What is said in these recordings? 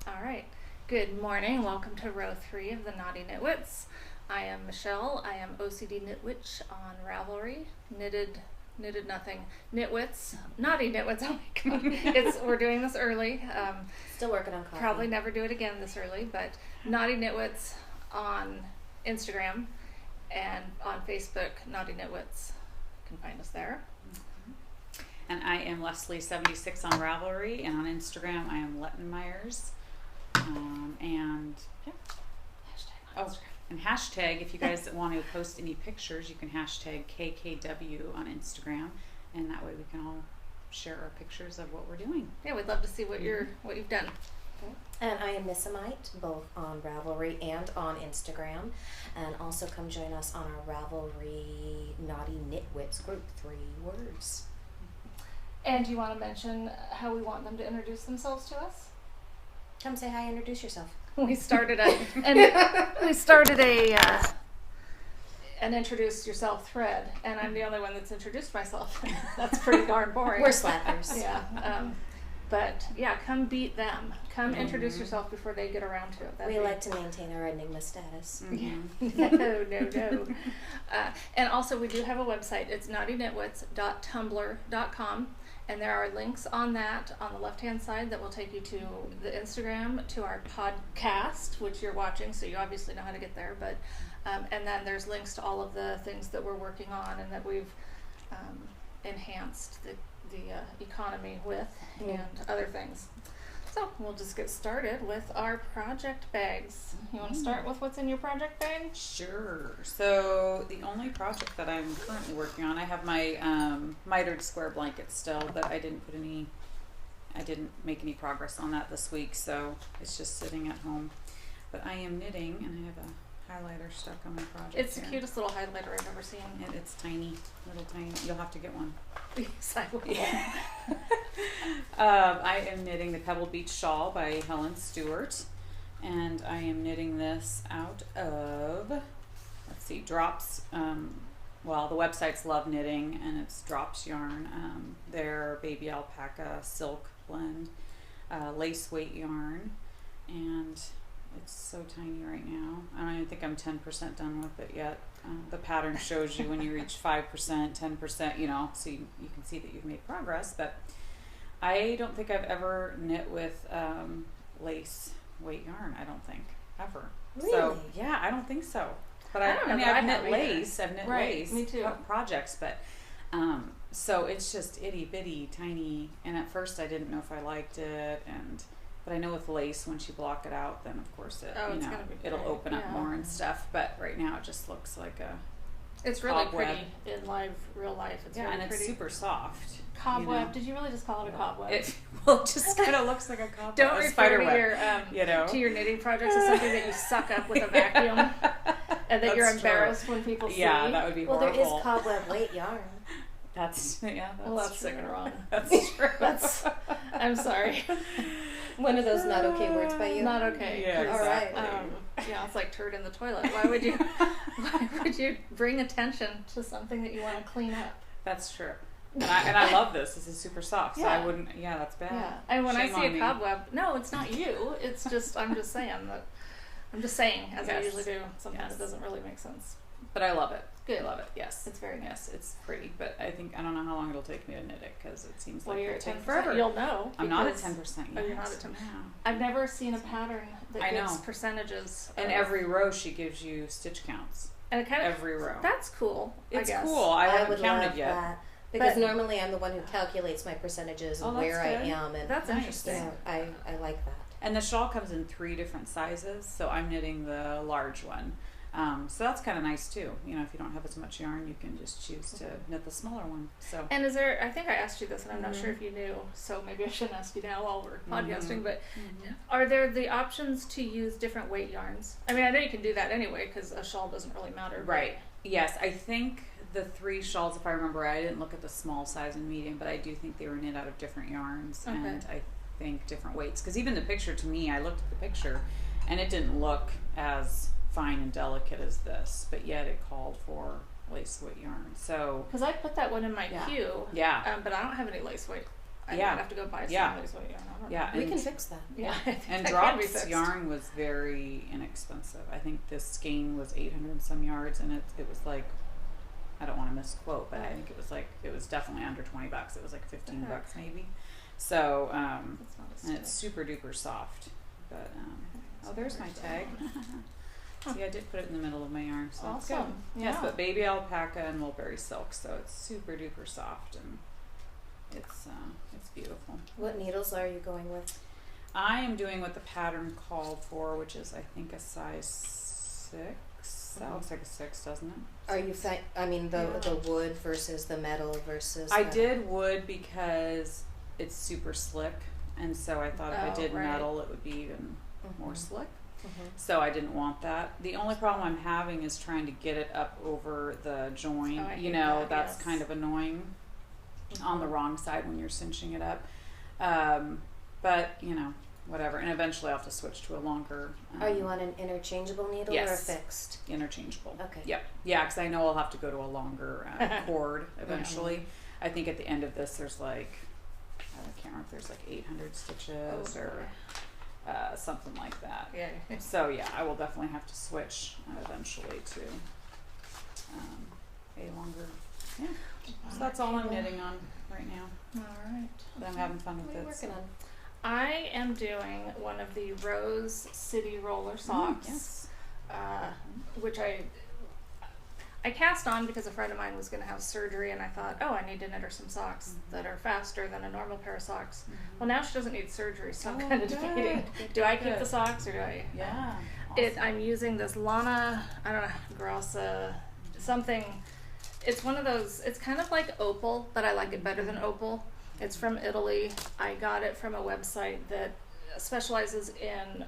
All right. Good morning. Welcome to row 3 of the Naughty Knitwits. I am Michelle. I am OCD Knitwitch on Ravelry. Knitted nothing. Knitwits. Naughty Knitwits. Oh my god. We're doing this early. Still working on coffee. Probably never do it again this early, but Naughty Knitwits on Instagram and on Facebook, Naughty Knitwits. You can find us there. And I am Leslie76 on Ravelry, and on Instagram I am Lettenmeyers. And yeah. And hashtag, if you guys want to post any pictures, you can hashtag KKW on Instagram, and that way we can all share our pictures of what we're doing. Yeah, we'd love to see what you've done. And I am Missamite, both on Ravelry and on Instagram. And also come join us on our Ravelry Naughty Knitwits group, 3 words. And do you want to mention how we want them to introduce themselves to us? Come say hi, introduce yourself. We started an introduce yourself thread, and I'm the only one that's introduced myself. That's pretty darn boring. We're slackers. Yeah. But yeah, come beat them. Come introduce yourself before they get around to it. We like to maintain our enigma status. No. And also, we do have a website. It's naughtyknitwits.tumblr.com. And there are links on that on the left-hand side that will take you to the Instagram, to our podcast, which you're watching, so you obviously know how to get there. But and then there's links to all of the things that we're working on and that we've enhanced the economy with and other things. So we'll just get started with our project bags. You want to start with what's in your project bag? Sure. So the only project that I'm currently working on, I have my mitered square blanket still, but I didn't make any progress on that this week, so it's just sitting at home. But I am knitting, and I have a highlighter stuck on my project. It's here. the cutest little highlighter I've ever seen. It's tiny, little tiny. You'll have to get one. Yes, I will. Yeah. I am knitting the Pebble Beach Shawl by Helen Stewart, and I am knitting this out of, Drops. Well, the website's Love Knitting, and it's Drops yarn. Their baby alpaca silk blend, lace weight yarn, and it's so tiny right now. I don't even think I'm 10% done with it yet. The pattern shows you when you reach 5%, 10%, so you can see that you've made progress. But I don't think I've ever knit with lace weight yarn. I don't think ever. Really? So yeah, I don't think so. But I've knit lace. I've knit lace. Me too. Projects, but so it's just itty bitty tiny. And at first I didn't know if I liked it, but I know with lace, once you block it out, then of course it'll open up more and stuff. But right now it just looks like it's really cobweb. pretty in real life. It's really and pretty. It's super soft. Cobweb. Did you really just call it a cobweb? It just kind of looks like a cobweb. Don't refer to to your knitting projects as something that you suck up with a vacuum, and that you're embarrassed when people see. Yeah, that would be horrible. Well, there is cobweb weight yarn. That's sick and wrong. That's true. I'm sorry. One of those not okay words by you. Not okay. Yeah, exactly. All right. It's like turd in the toilet. Why would you bring attention to something that you want to clean up? That's true. And I love this. This is super soft. So I wouldn't. Yeah, that's bad. Yeah. And when Shame I see on a cobweb, no, it's not you. It's just I'm just saying, as I usually do. Sometimes it doesn't really make sense. But I love it. Good. I love it. Yes. It's very nice. Yes, it's pretty. But I don't know how long it'll take me to knit it, because it seems like you're it'll at take 10%. forever. You'll know. I'm not at 10% yet. Oh, you're not at 10%. Yeah. I've never seen a pattern that I gives know. percentages. And every row she gives you stitch counts. And it kind of every row. That's cool. It's I guess. cool. I haven't would counted love yet. that. Because normally I'm the one who calculates my percentages and where I am. And that's interesting. I like that. And the shawl comes in 3 different sizes, so I'm knitting the large one. So that's kind of nice too. If you don't have as much yarn, you can just choose to knit the smaller one. So. And is there? I think I asked you this, and I'm not sure if you knew. So maybe I shouldn't ask you now while we're podcasting. But are there the options to use different weight yarns? I mean, I know you can do that anyway because a shawl doesn't really matter. Right. Yes, I think the 3 shawls, if I remember right, I didn't look at the small size and medium, but I do think they were knit out of different yarns, and I think different weights. Because even the picture, to me, I looked at the picture, and it didn't look as fine and delicate as this, but yet it called for lace weight yarn. So because I put that one in my queue, yeah, but I don't have any lace weight I Yeah. might have to go buy some Yeah. of these. Well, yeah, I don't Yeah, know. We and can fix that. Yeah, I think And that can be Drops fixed. yarn was very inexpensive. I think this skein was 800 and some yards, and it was like, I don't want to misquote, but I think it was definitely under $20. It was like 15 heck? bucks maybe. So, That's not a and it's stick. super duper soft. But So there's my where's tag. that? See, I did put it in the middle of my yarn, so it's good. Awesome. Yes, Yeah. but baby alpaca and mulberry silk, so it's super duper soft and it's beautiful. What needles are you going with? I am doing what the pattern called for, which is I think a size 6. That looks like a 6, doesn't it? Are you Yeah. the wood versus the metal versus I the- did wood because it's super slick, and so I thought if I Oh, did right. metal, it would be even more Mhm. slick. Mhm. So I didn't want that. The only problem I'm having is trying to get it up over the joint. Oh, I You hate know, that, that's yes. kind of annoying on the Mhm. wrong side when you're cinching it up. But you know, whatever. And eventually I'll have to switch to a longer. Are you on an interchangeable needle or a Yes. fixed? Interchangeable? Okay. Yep. Yeah, because I know I'll have to go to a longer cord eventually. I think at the end of this, there's like, I can't remember if there's like 800 stitches Oh, or something like that. Yeah. So yeah, I will definitely have to switch eventually to a longer. Yeah. So that's all I'm knitting on right now. All right. But I'm having fun with What are you it. working on? I am doing one of the Rose City roller socks, Yes. which I cast on because a friend of mine was going to have surgery, and I thought, oh, I need to knit her some socks that are faster than a normal pair of socks. Well, now she doesn't need surgery, so I'm Oh, kind of good. debating: Good, do I good, keep good. the socks or do I? Yeah. I'm using this Lana, I don't know, Grassa, something. It's one of those. It's kind of like opal, but I like it better than opal. It's from Italy. I got it from a website that specializes in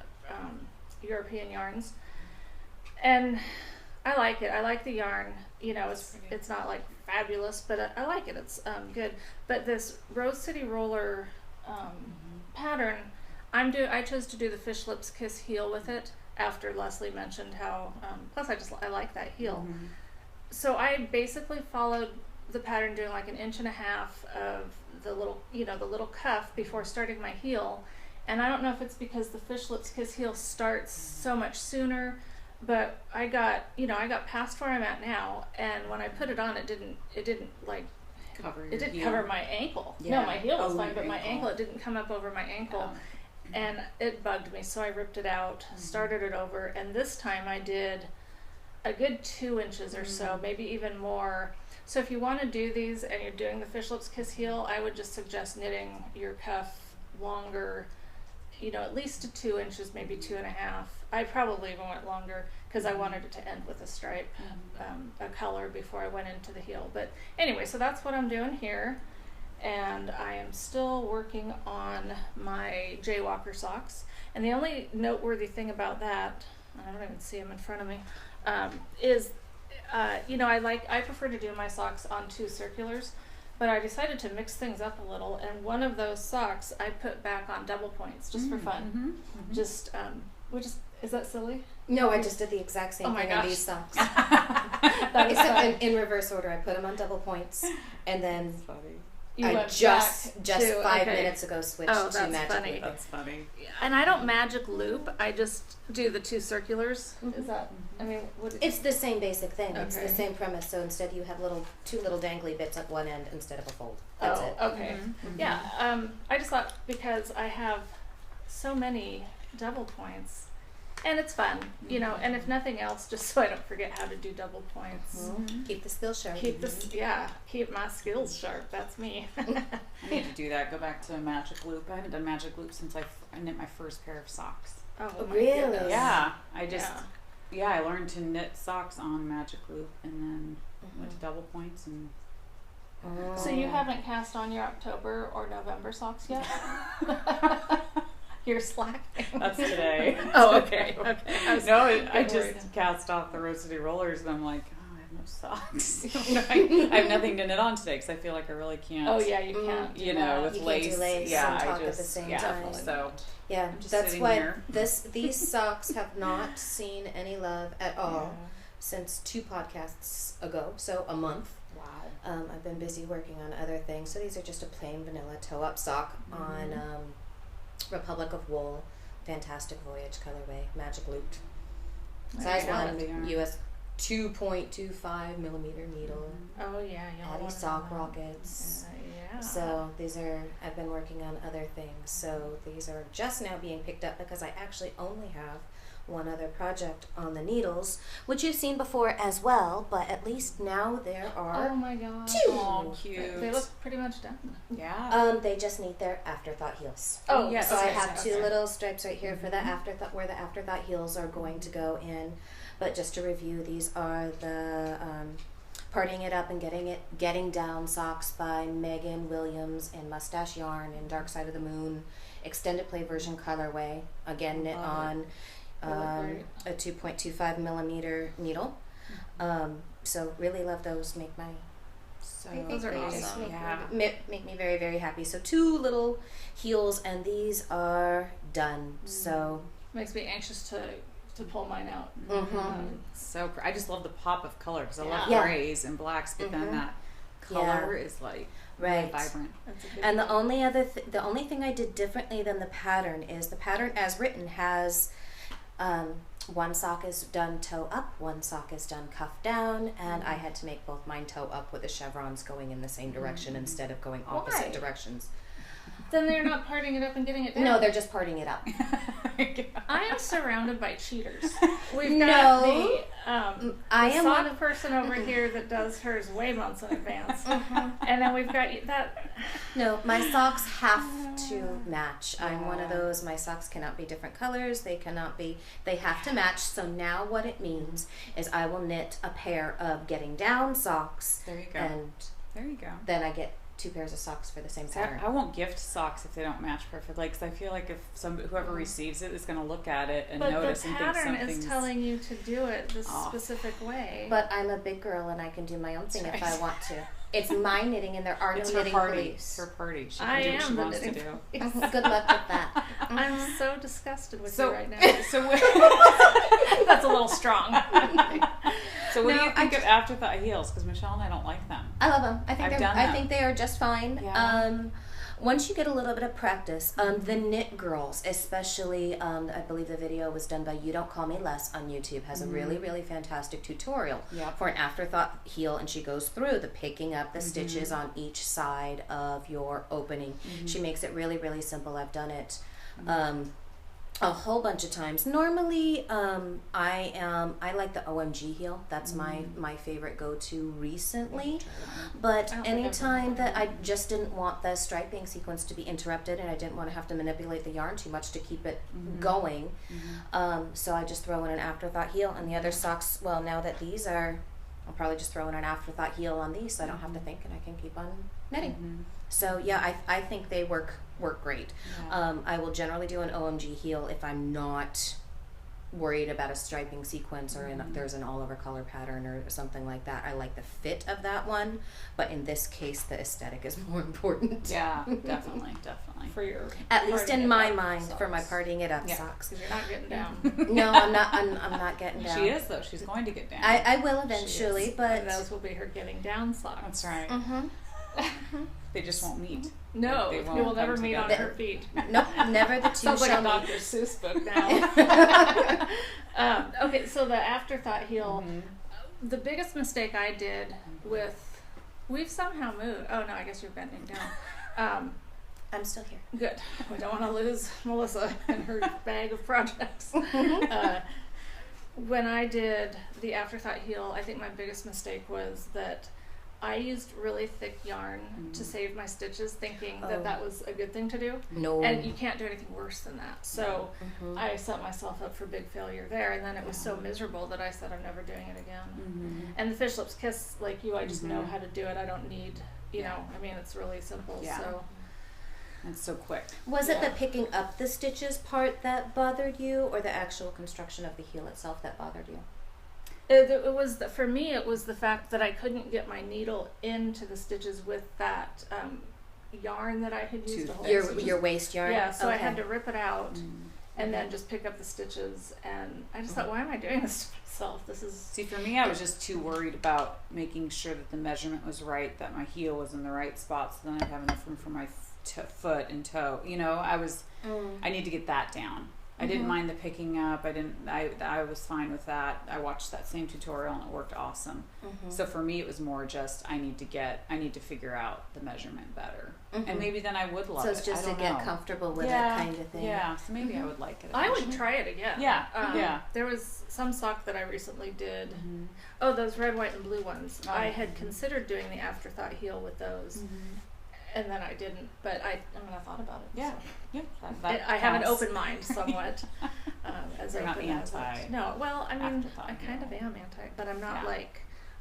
European yarns, and I like it. I like the yarn. You know, it's not like fabulous, but I like it. It's good. But this Rose City roller pattern, I chose to do the Fish Lips Kiss heel with it after Leslie mentioned how. Plus, I like that heel. Mhm. So I basically followed the pattern, doing like 1.5 inches of the little cuff before starting my heel. And I don't know if it's because the Fish Lips Kiss heel starts so much sooner, but I got past where I'm at now, and when I put it on, it didn't like Cover your it didn't heel. cover my ankle. Yeah. No, my heel was Oh, fine, your but my ankle. ankle, it didn't come up over my ankle. Oh. And it bugged me, so I ripped it out, started it over, and this time I did a good 2 inches or so, maybe even more. So if you want to do these and you're doing the Fish Lips Kiss heel, I would just suggest knitting your cuff longer, at least to 2 inches, maybe 2.5. I probably even went longer because I wanted it to end with a stripe, a color before I went into the heel. But anyway, so that's what I'm doing here. And I am still working on my Jaywalker socks. And the only noteworthy thing about that, I don't even see them in front of me, is, I prefer to do my socks on 2 circulars, but I decided to mix things up a little. And one of those socks I put back on double points just for fun. Just, is that silly? No, I just did the exact same Oh my thing gosh. in these socks. That is Except fun. in reverse order. I put them on double points, and then That's funny. You I went just back to- 5 okay. minutes ago switched Oh, to that's Magic funny. Loop. That's funny. And I don't magic loop. I just do the 2 circulars. Is that? I mean, what? It's the same basic thing. It's Okay. the same premise. So instead, you have 2 little dangly bits at one end instead of a fold. That's it. Okay. Yeah. I just thought because I have so many double points, and it's fun, and if nothing else, just so I don't forget how to do double points. Keep the skill sharp. Keep my skills sharp. That's me. I need to do that. Go back to Magic Loop. I haven't done Magic Loop since I knit my first pair of socks. Oh, my Really? goodness. Yeah, I just Yeah. I learned to knit socks on Magic Loop and then went to double points and Oh. So you haven't cast on your October or November socks yet? You're slacking. that's today. Oh, okay. Okay. I was No, I getting just worried. cast off the Rose City rollers and I'm like, oh, I have no socks. I have nothing to knit on today because I feel like I really can't. Oh yeah, you can't. do You know, that. with You can't lace. do lace yeah, and talk I at just the same yeah. time. So Yeah, I'm just that's sitting why here. these socks have not seen any love at all Yeah. since 2 podcasts ago. So a month. wow. I've been busy working on other things. So these are just a plain vanilla toe-up sock on Republic of Wool, Fantastic Voyage colorway, Magic Looped. Size Yeah. 1, US 2.25 millimeter needle. Oh yeah, you'll Addy want sock that. rockets. Yeah. So these are, I've been working on other things. So these are just now being picked up because I actually only have one other project on the needles, which you've seen before as well, but at least now there Oh are my god. two. Oh, cute. They look pretty much done. Yeah. they just need their afterthought heels. Oh, yes. So I okay, have two okay. little stripes right here for the afterthought, where the afterthought heels are going to go in. But just to review, these are the Parting It Up and Getting Down socks by Megan Williams and Mustache Yarn in Dark Side of the Moon extended play version colorway. Again, knit Love on They look a 2.25 millimeter needle. So really love those. Make my So Those are they awesome. just Yeah. make me very, very happy. So 2 little heels, and these are done. So Makes me anxious to pull mine out. So I just love the pop of color because I love Yeah. grays and blacks, but then that color is like really right. vibrant. That's a big And the deal. only other the only thing I did differently than the pattern is the pattern as written has one sock is done toe up, one sock is done cuff down, and I had to make both mine toe up with the chevrons going in the same direction instead of going opposite Why? directions. Then they're not parting it up and getting it down. No, they're just parting it up. I am surrounded by cheaters. We've No. got the I the am sock one. person over here that does hers way months in advance, and then we've got that. No, my socks have to match. I'm one of those. My socks cannot be different colors. They have to match. So now what it means is I will knit a pair of Getting Down socks, There you go. and There you go. then I get 2 pairs of socks for the same See, pattern. I won't gift socks if they don't match perfectly because I feel like if whoever receives it is going to look at it and But notice the and think pattern something's is telling you to do it this off. specific way. But I'm a big girl and I can do my own thing That's if right. I want to. It's my knitting and there are It's no her knitting party. police. It's her party. She I can do what am she the wants to knitting do. Good luck with that. I'm so disgusted with So you right now. so That's a little strong. so what do No, you I think of afterthought heels? Because Michelle and I don't like them. I love them. I think I've they're. done I them. think they are just fine. Yeah. Once you get a little bit of practice, the Knit Girls, especially, I believe the video was done by You Don't Call Me Les on YouTube, has a really, really fantastic tutorial Yep. for an afterthought heel, and she goes through the picking up the stitches on each side of your opening. She makes it really, really simple. I've done it a whole bunch of times. Normally, I like the OMG heel. That's my favorite go-to recently. But I don't think I've anytime done that I just didn't want the striping sequence to be interrupted, and I didn't want to have to manipulate the yarn too much to keep it going, so I just throw in an afterthought heel. And the other socks, well, now that these are, I'll probably just throw in an afterthought heel on these, so I don't have to think, and I can keep on knitting. So yeah, I think they work great. Yeah. I will generally do an OMG heel if I'm not worried about a striping sequence or there's an all over color pattern or something like that. I like the fit of that one, but in this case the aesthetic is more important. Yeah, definitely. For your At least parting in it my up mind, for my socks. partying it up Yeah. socks. Because you're not getting down. No, I'm not getting down. She is though. She's going to get down. I will eventually, is. but And those will be her getting down socks. That's right. They just won't meet. No, They you won't will never come meet on together. her feet. Nope, never the two Sounds like shall a meet. Dr. Seuss book now. Okay, so the afterthought heel. The biggest mistake I did with, we've somehow moved. Oh no, I guess you're bending down. I'm still here. Good. We don't want to lose Melissa and her bag of projects. When I did the afterthought heel, I think my biggest mistake was that I used really thick yarn to save my stitches, thinking that that was a good thing to do. No. And you can't do anything worse than that. So I set myself up for big failure there, and then it was so miserable that I said I'm never doing it again. And the Fish Lips Kiss, like you, I just know how to do it. I don't need, you know, I mean, it's really simple. Yeah. So It's so quick. Was it Yeah. the picking up the stitches part that bothered you, or the actual construction of the heel itself that bothered you? it was for me. It was the fact that I couldn't get my needle into the stitches with that yarn that I had used to hold Your stitches. waist yarn? Yeah, so I Okay. had to rip it out and then just pick up the stitches. And I just thought, why am I doing this to myself? This is See, for me, I was just too worried about making sure that the measurement was right, that my heel was in the right spot, so then I'd have enough room for my foot and toe. You know, I need to get that down. I didn't mind the picking up. I was fine with that. I watched that same tutorial and it worked awesome. So for me, it was more just I need to figure out the measurement better, and maybe then I would love it. So it's just I to don't get know. comfortable with it, kind of thing. Yeah, so maybe I would like it. I would eventually. try it again. Yeah. There was some sock that I recently did. Oh, those red, white, and blue ones. Oh. I had considered doing the afterthought heel with those, and then I didn't. But I thought about it. Yeah. So. Yeah, that I have an counts. open mind, somewhat. As You're not open as anti it. No, well, I mean, afterthought I kind of heel. am anti, but I'm not Yeah.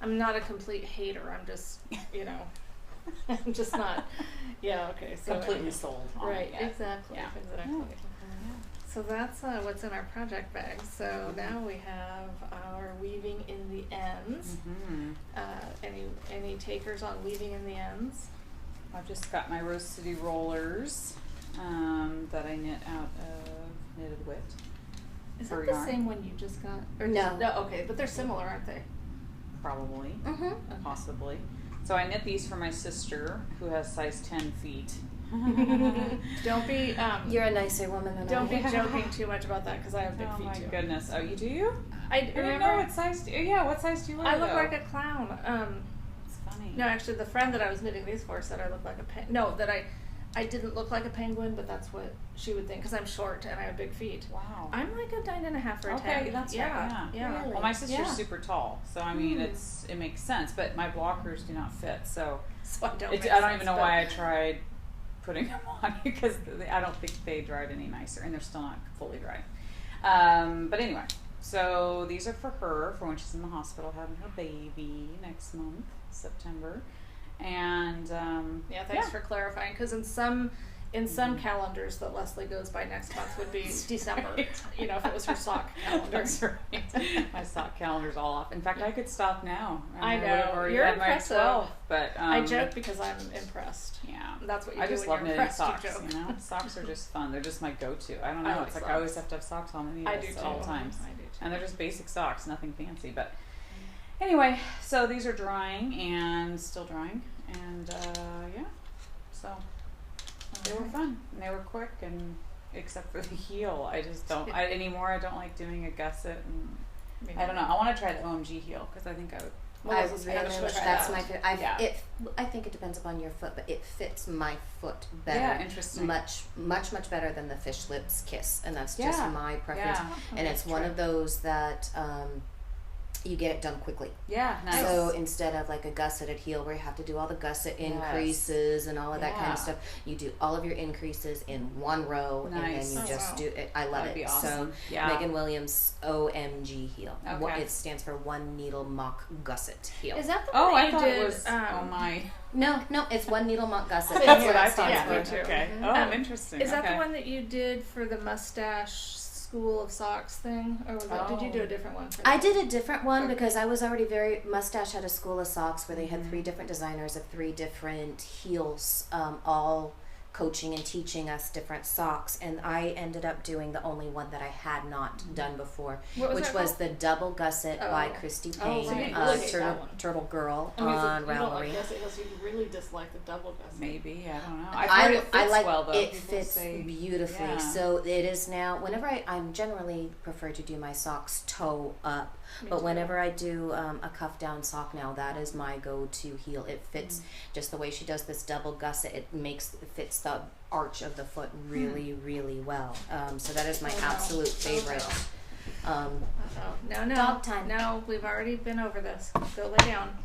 I'm not a complete hater. I'm just, I'm just not. Yeah. Okay. So Completely anyway. sold on Right. it yet. Exactly. Yeah. Exactly. So that's what's in our project bag. So now we have our weaving in the ends. Any takers on weaving in the ends? I've just got my Rose City rollers that I knit out of Knitted Wit. Is For that the yarn. same one you just got? Or No. No. Okay, but they're similar, aren't they? Probably, Mm-hmm. possibly. So I knit these for my sister who has size 10 feet. Don't be You're a nicer woman than don't I be am. joking too much about that because I have big Oh feet my too. goodness. Oh, you do? I I didn't know remember. what size. What size do you wear? I look though? like a clown. It's funny. No, actually, the friend that I was knitting these for said I look like a no, that I didn't look like a penguin, but that's what she would think because I'm short and I have big feet. Wow. I'm like a 9.5 or a 10. Okay, that's yeah, right. Yeah. Really? Well, my sister's Yeah. super tall, so I mean, it makes sense. But my blockers do not fit, so So I don't. I don't even know why I tried putting them on because I don't think they dried any nicer, and they're still not fully dry. But anyway, so these are for her for when she's in the hospital having her baby next month, September, and Yeah, thanks for clarifying. Because in some calendars that Leslie goes by next month would be December. right. If it was her sock calendar. That's right. My sock calendar's all off. In fact, I could stop now. I would have know. already You're had my impressive. 12, but I joke because I'm impressed. Yeah. That's what you I do just when love you're knitting impressed. socks. You joke. You know, socks are just fun. They're just my go-to. I don't I know. like It's like socks. I always have to have socks on the needles I do too. at all times, I do too. and they're just basic socks, nothing fancy. But anyway, so these are drying and still drying, and yeah, so they were fun and they were quick, and except for the heel, I just don't anymore. I don't like doing a gusset, and I don't know. I want to try the OMG heel because I think I would. Well, I this is really, finished with that's that. my favorite. Yeah. I think it depends upon your foot, but it fits my foot better. Yeah, interesting. Much better than the Fish Lips Kiss, and that's Yeah. just my preference. Yeah. And it's one True. of those that you get it done quickly. Yeah, nice. So instead of like a gusseted heel where you have to do all the gusset increases and all of that kind Yeah. of stuff, you do all of your increases in one row, and then Nice. you Oh, just wow. do it. I love That'd it. be awesome. So Yeah. Megan Williams OMG heel. Okay. It stands for one needle mock gusset heel. Is that the Oh, one I you thought did? it was. Oh my. No, it's one needle mock gusset. That's what what I it stands thought. Yeah, for. me too. Okay. Mhm. Oh, interesting. Is that okay. the one that you did for the mustache School of Socks thing, or was that, did you do a different one? For I that? did a different one Okay. because I was already Mustache had a school of socks where they had 3 different designers of 3 different heels, all coaching and teaching us different socks, and I ended up doing the only one that I had not done before, What was which that was called? the double gusset by Oh. Christy Oh, Payne, right. You like that one. Turtle Girl I mean, on you don't Ravelry. like gusset heels, you really dislike the double gusset. Maybe, I don't know. I've heard it fits like well though. it People fits say- beautifully. Yeah. So it is now. Whenever I'm generally prefer to do my socks toe up, Me but too. whenever I do a cuff down sock now, that is my go-to heel. It fits just the way she does this double gusset. It fits the arch of the foot really well. So that is my Oh, no. absolute Oh, favorite. No. Dog time. No, we've already been over this. Go lay down.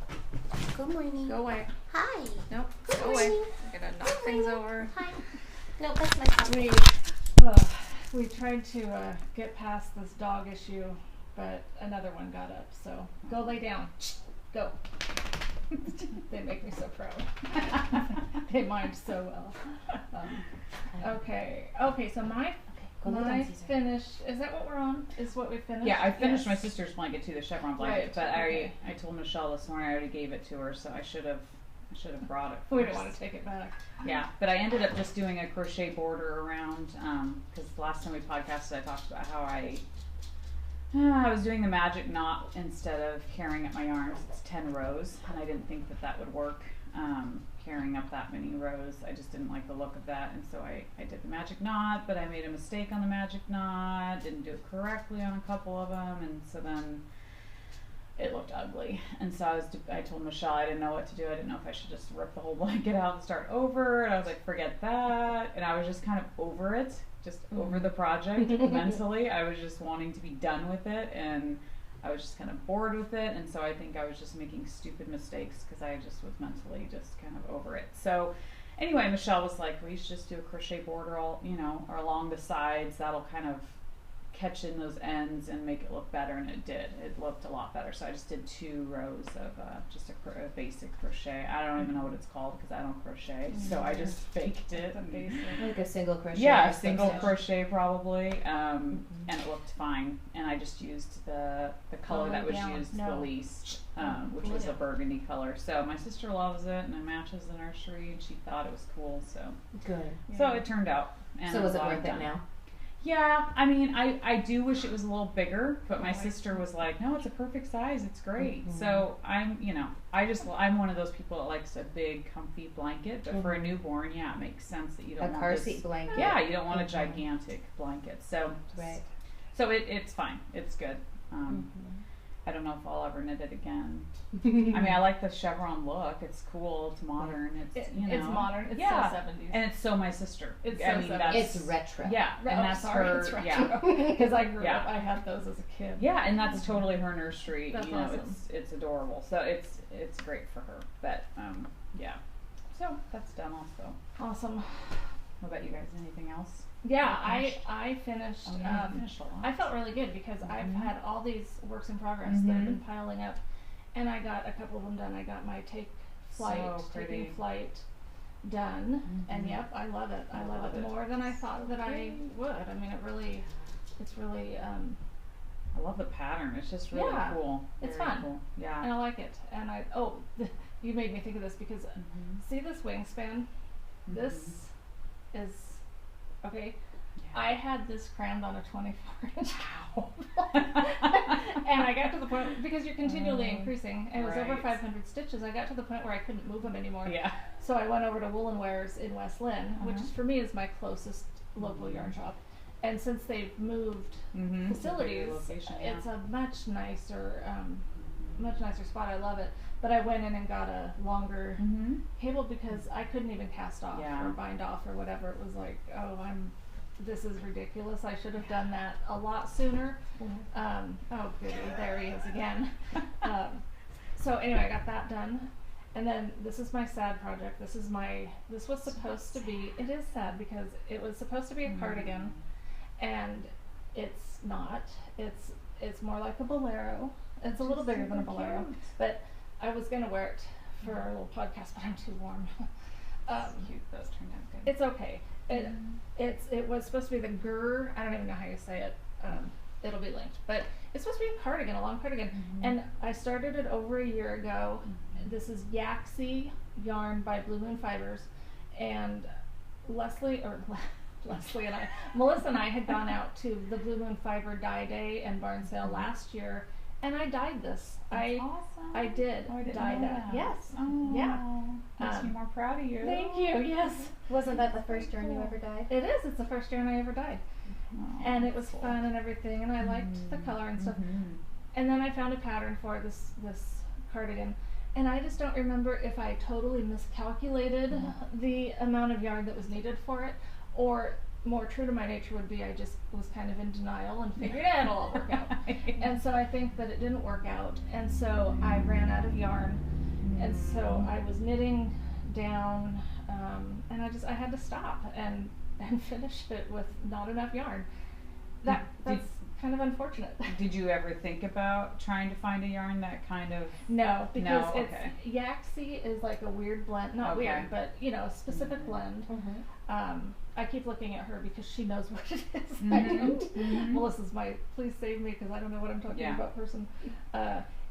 Good morning. Go away. Hi. Nope. Good Go away. morning. I'm gonna knock things over. Hi. No, that's my puppy. We tried to get past this dog issue, but another one got up. So go lay down. Go. They make me so proud. They mind so well. Okay. So my Go lay down, my Caesar. finished. Is that what we're on? Is what we finished? Yeah, I finished my Yes. sister's blanket too, the chevron blanket, Right, but okay. I told Michelle this morning I already gave it to her, so I should have I should have brought it first. We don't want to take it back. Yeah, but I ended up just doing a crochet border around, because last time we podcasted I talked about how I was doing the magic knot instead of carrying up my yarn. It's 10 rows, and I didn't think that would work, carrying up that many rows. I just didn't like the look of that, and so I did the magic knot, but I made a mistake on the magic knot, didn't do it correctly on a couple of them, and so then it looked ugly. And so I told Michelle I didn't know what to do. I didn't know if I should just rip the whole blanket out and start over, and I was like, forget that. And I was just kind of over it, just over the project mentally. I was just wanting to be done with it, and I was just kind of bored with it, and so I think I was just making stupid mistakes because I just was mentally just kind of over it. So anyway, Michelle was like, well, you should just do a crochet border all, or along the sides. That'll kind of catch in those ends and make it look better, and it did. It looked a lot better. So I just did 2 rows of just a basic crochet. I don't even know what it's called because I don't crochet, so I just faked it. Like a single crochet. Yeah, a single crochet probably, and it looked fine. And I just used the color that was used the least, which was a burgundy color. So my sister loves it, and it matches the nursery, and she thought it was cool. So good. So it turned out. And so was it worth it now? Yeah, I mean, I do wish it was a little bigger, but my sister was like, no, it's a perfect size, it's great. So I'm one of those people that likes a big, comfy blanket, but for a newborn, yeah, it makes sense that you don't want a car seat blanket. Yeah, you don't want a gigantic blanket. So, so it's fine, it's good. I don't know if I'll ever knit it again. I mean, I like the chevron look. It's cool. It's modern. It's modern. It's so 70s. And it's so my sister. It's it's retro. Yeah, and that's her. It's retro. Yeah, because I grew up. I had those as a kid. Yeah, and that's totally her nursery. That's awesome. It's adorable. So it's great for her. But yeah. So that's done also. Awesome. What about you guys? Anything else? Yeah, I finished. Oh, yeah, you finished a lot. I felt really good because I've had all these works in progress that have been piling up, and I got a couple of them done. I got my taking flight done, and yep, I love it. I love it more than I thought that I would. I mean, it's really. I love the pattern. It's just really cool. It's Very fun. Cool. Yeah. And I like it. And you made me think of this because see this wingspan. This is. Okay, yeah. I had this crammed on a 24-inch cowl, and I got to the point, because you're continually increasing, and it was over 500 stitches, I got to the point where I couldn't move them anymore. Yeah. So I went over to Woolen Wares in West Lynn, which is, for me, is my closest local yarn shop. And since they've moved facilities, it's a much nicer spot. I love it. But I went in and got a longer cable because I couldn't even cast off or bind off or whatever. It was like, this is ridiculous. I should have done that a lot sooner. Oh, goody, there he is again. So anyway, I got that done. And then this is my sad project. This was supposed to be, it is sad because it was supposed to be a cardigan, and it's not. It's more like a bolero. It's a little bigger than a bolero, but I was gonna wear it for our little podcast, but I'm too warm. Cute. Those turned out good. It's okay. It was supposed to be the gur. I don't even know how you say it. It'll be linked, but it's supposed to be a cardigan, a long cardigan. And I started it over a year ago. This is Yaxie yarn by Blue Moon Fibers, and Melissa and I had gone out to the Blue Moon Fiber dye day and barn sale last year. And I dyed this. Awesome. I did dye that. Yes. Oh, yeah. Makes me more proud of you. Thank you. Yes. Wasn't that the first yarn you ever dyed? It is. It's the first yarn I ever dyed. Oh, and it was cool. Fun and everything, and I liked the color and stuff. And then I found a pattern for this cardigan, and I just don't remember if I totally miscalculated the amount of yarn that was needed for it, or more true to my nature would be I just was kind of in denial and figured it'll all work out. And so I think that it didn't work out, and so I ran out of yarn, and so I was knitting down, and I had to stop and finish it with not enough yarn. That's kind of unfortunate. Did you ever think about trying to find a yarn that kind of... No, because Yaxie is like a weird blend, not weird, but a specific blend. I keep looking at her because she knows what it is. Melissa's my please save me because I don't know what I'm talking about person.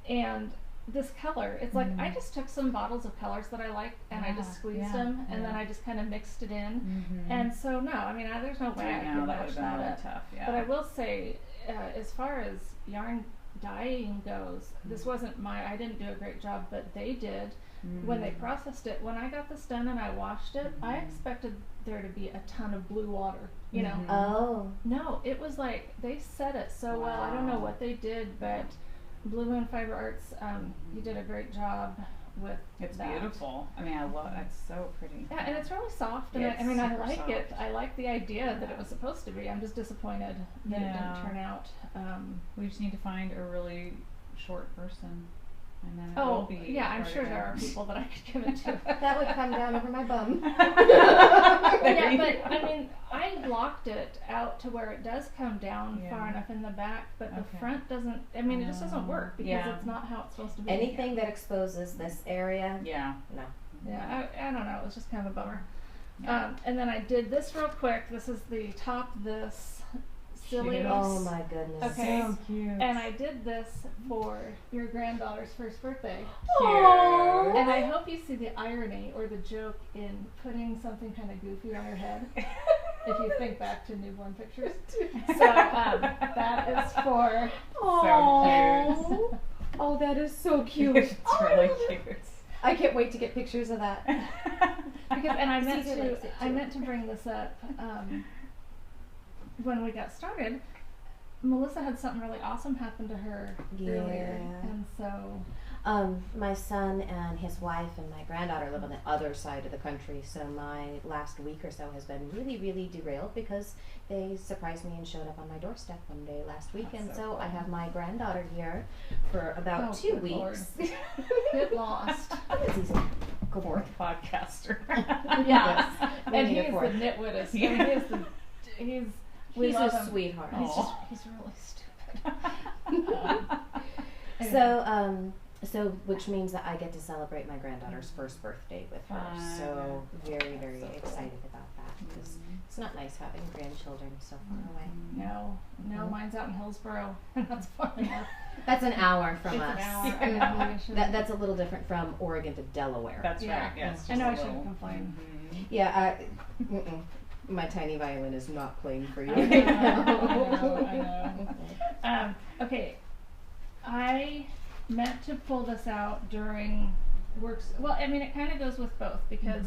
And this color. It's like I just took some bottles of colors that I liked and I just squeezed them and then I just kind of mixed it in. And so no, I mean there's no way I know could that match would have been that really up. tough. Yeah. But I will say, as far as yarn dyeing goes, this wasn't I didn't do a great job, but they did when they processed it. When I got this done and I washed it, I expected there to be a ton of blue water, you know. Oh. No, it was like they set it so well. I don't know what they did, but Blue Moon Fiber Arts, you did a great job with It's that. beautiful. I mean, I love it's so pretty. Yeah, and it's really soft, and Yeah, I mean, I super like it. soft. I like the idea that it was supposed to be. I'm just disappointed that it Yeah. didn't turn out. We just need to find a really short person, and then it will Oh, be. yeah, I'm part sure of there are it. people that I could give it to. That would come down over my bum. Yeah, but I mean, I blocked it out to where it does come down far Yeah. enough in the back, but the Okay. front doesn't. I mean, it just doesn't work because Yeah. it's not how it's supposed to be. Anything that exposes this area, Yeah. no. Yeah, I don't know. It was just kind of a bummer. Yeah. And then I did this real quick. This is the top this silly. Cute. Oh my goodness. Okay. So cute. And I did this for your granddaughter's first birthday. Aw. And I hope you see the irony or the joke in putting something kind of goofy on her head. If you think back to newborn pictures. So that is for. So cute. Oh, that is so cute. It's really cute. I can't wait to get pictures of that. Because, and I meant Caesar likes it I too. meant to bring this up when we got started. Melissa had something really awesome happen to her earlier, Yeah. and so My son and his wife and my granddaughter live on the other side of the country, so my last week or so has been really, really derailed because they surprised me and showed up on my doorstep one day last week, That's and so so I cool. have my granddaughter here for about Oh, 2 good Lord. weeks. get lost. It's easy. Go for it. Fourth podcaster. Yeah, Yes, we and need a he's the fourth. nitwittest. Yeah. I mean, we He's love a him. sweetheart. He's Aw. just he's really stupid. So which means that I get to celebrate my granddaughter's first birthday with her. Fun. So very, very So cool. excited about that because it's not nice having grandchildren so far away. No, mine's out in Hillsboro, and that's far enough. That's an hour from It's us. an hour. Yeah. I know, I shouldn't- That's a little different from Oregon to Delaware. That's Yeah. right. Yes. I know I shouldn't complain. Yeah, my tiny violin is not playing for you. I know. Okay, I meant to pull this out during works. Well, I mean, it kind of goes with both because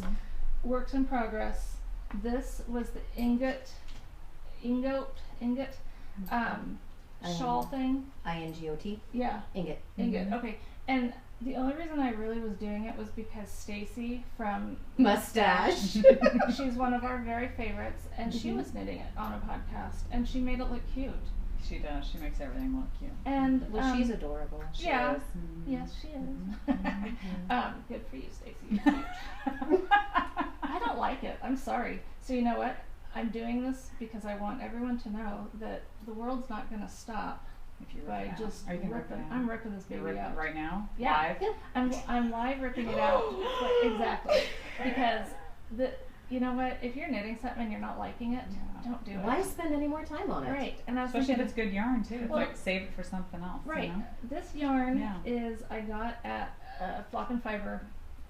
works in progress. This was the ingot, shawl thing. INGOT, Yeah, ingot. ingot. Okay, and the only reason I really was doing it was because Stacy from Mustache. she's one of our very favorites, and she was knitting it on a podcast, and she made it look cute. She does. She makes everything look cute. And Well, she's adorable. She yeah. is. Yes, she is. Good for you, Stacy. I don't like it. I'm sorry. So you know what? I'm doing this because I want everyone to know that the world's not going to stop If you rip by it out. just Are you gonna rip ripping. it out? I'm ripping this You're baby ripping out. it right now? Yeah. Live? I'm live ripping it out. Exactly. Because you know what? If you're knitting something and you're not liking it, don't do it. Why spend any more time on it? Right. And I was Especially if thinking, it's good yarn too. It's Well- like save it for something else. right. You know? This yarn Yeah. is I got at Flock and Fiber.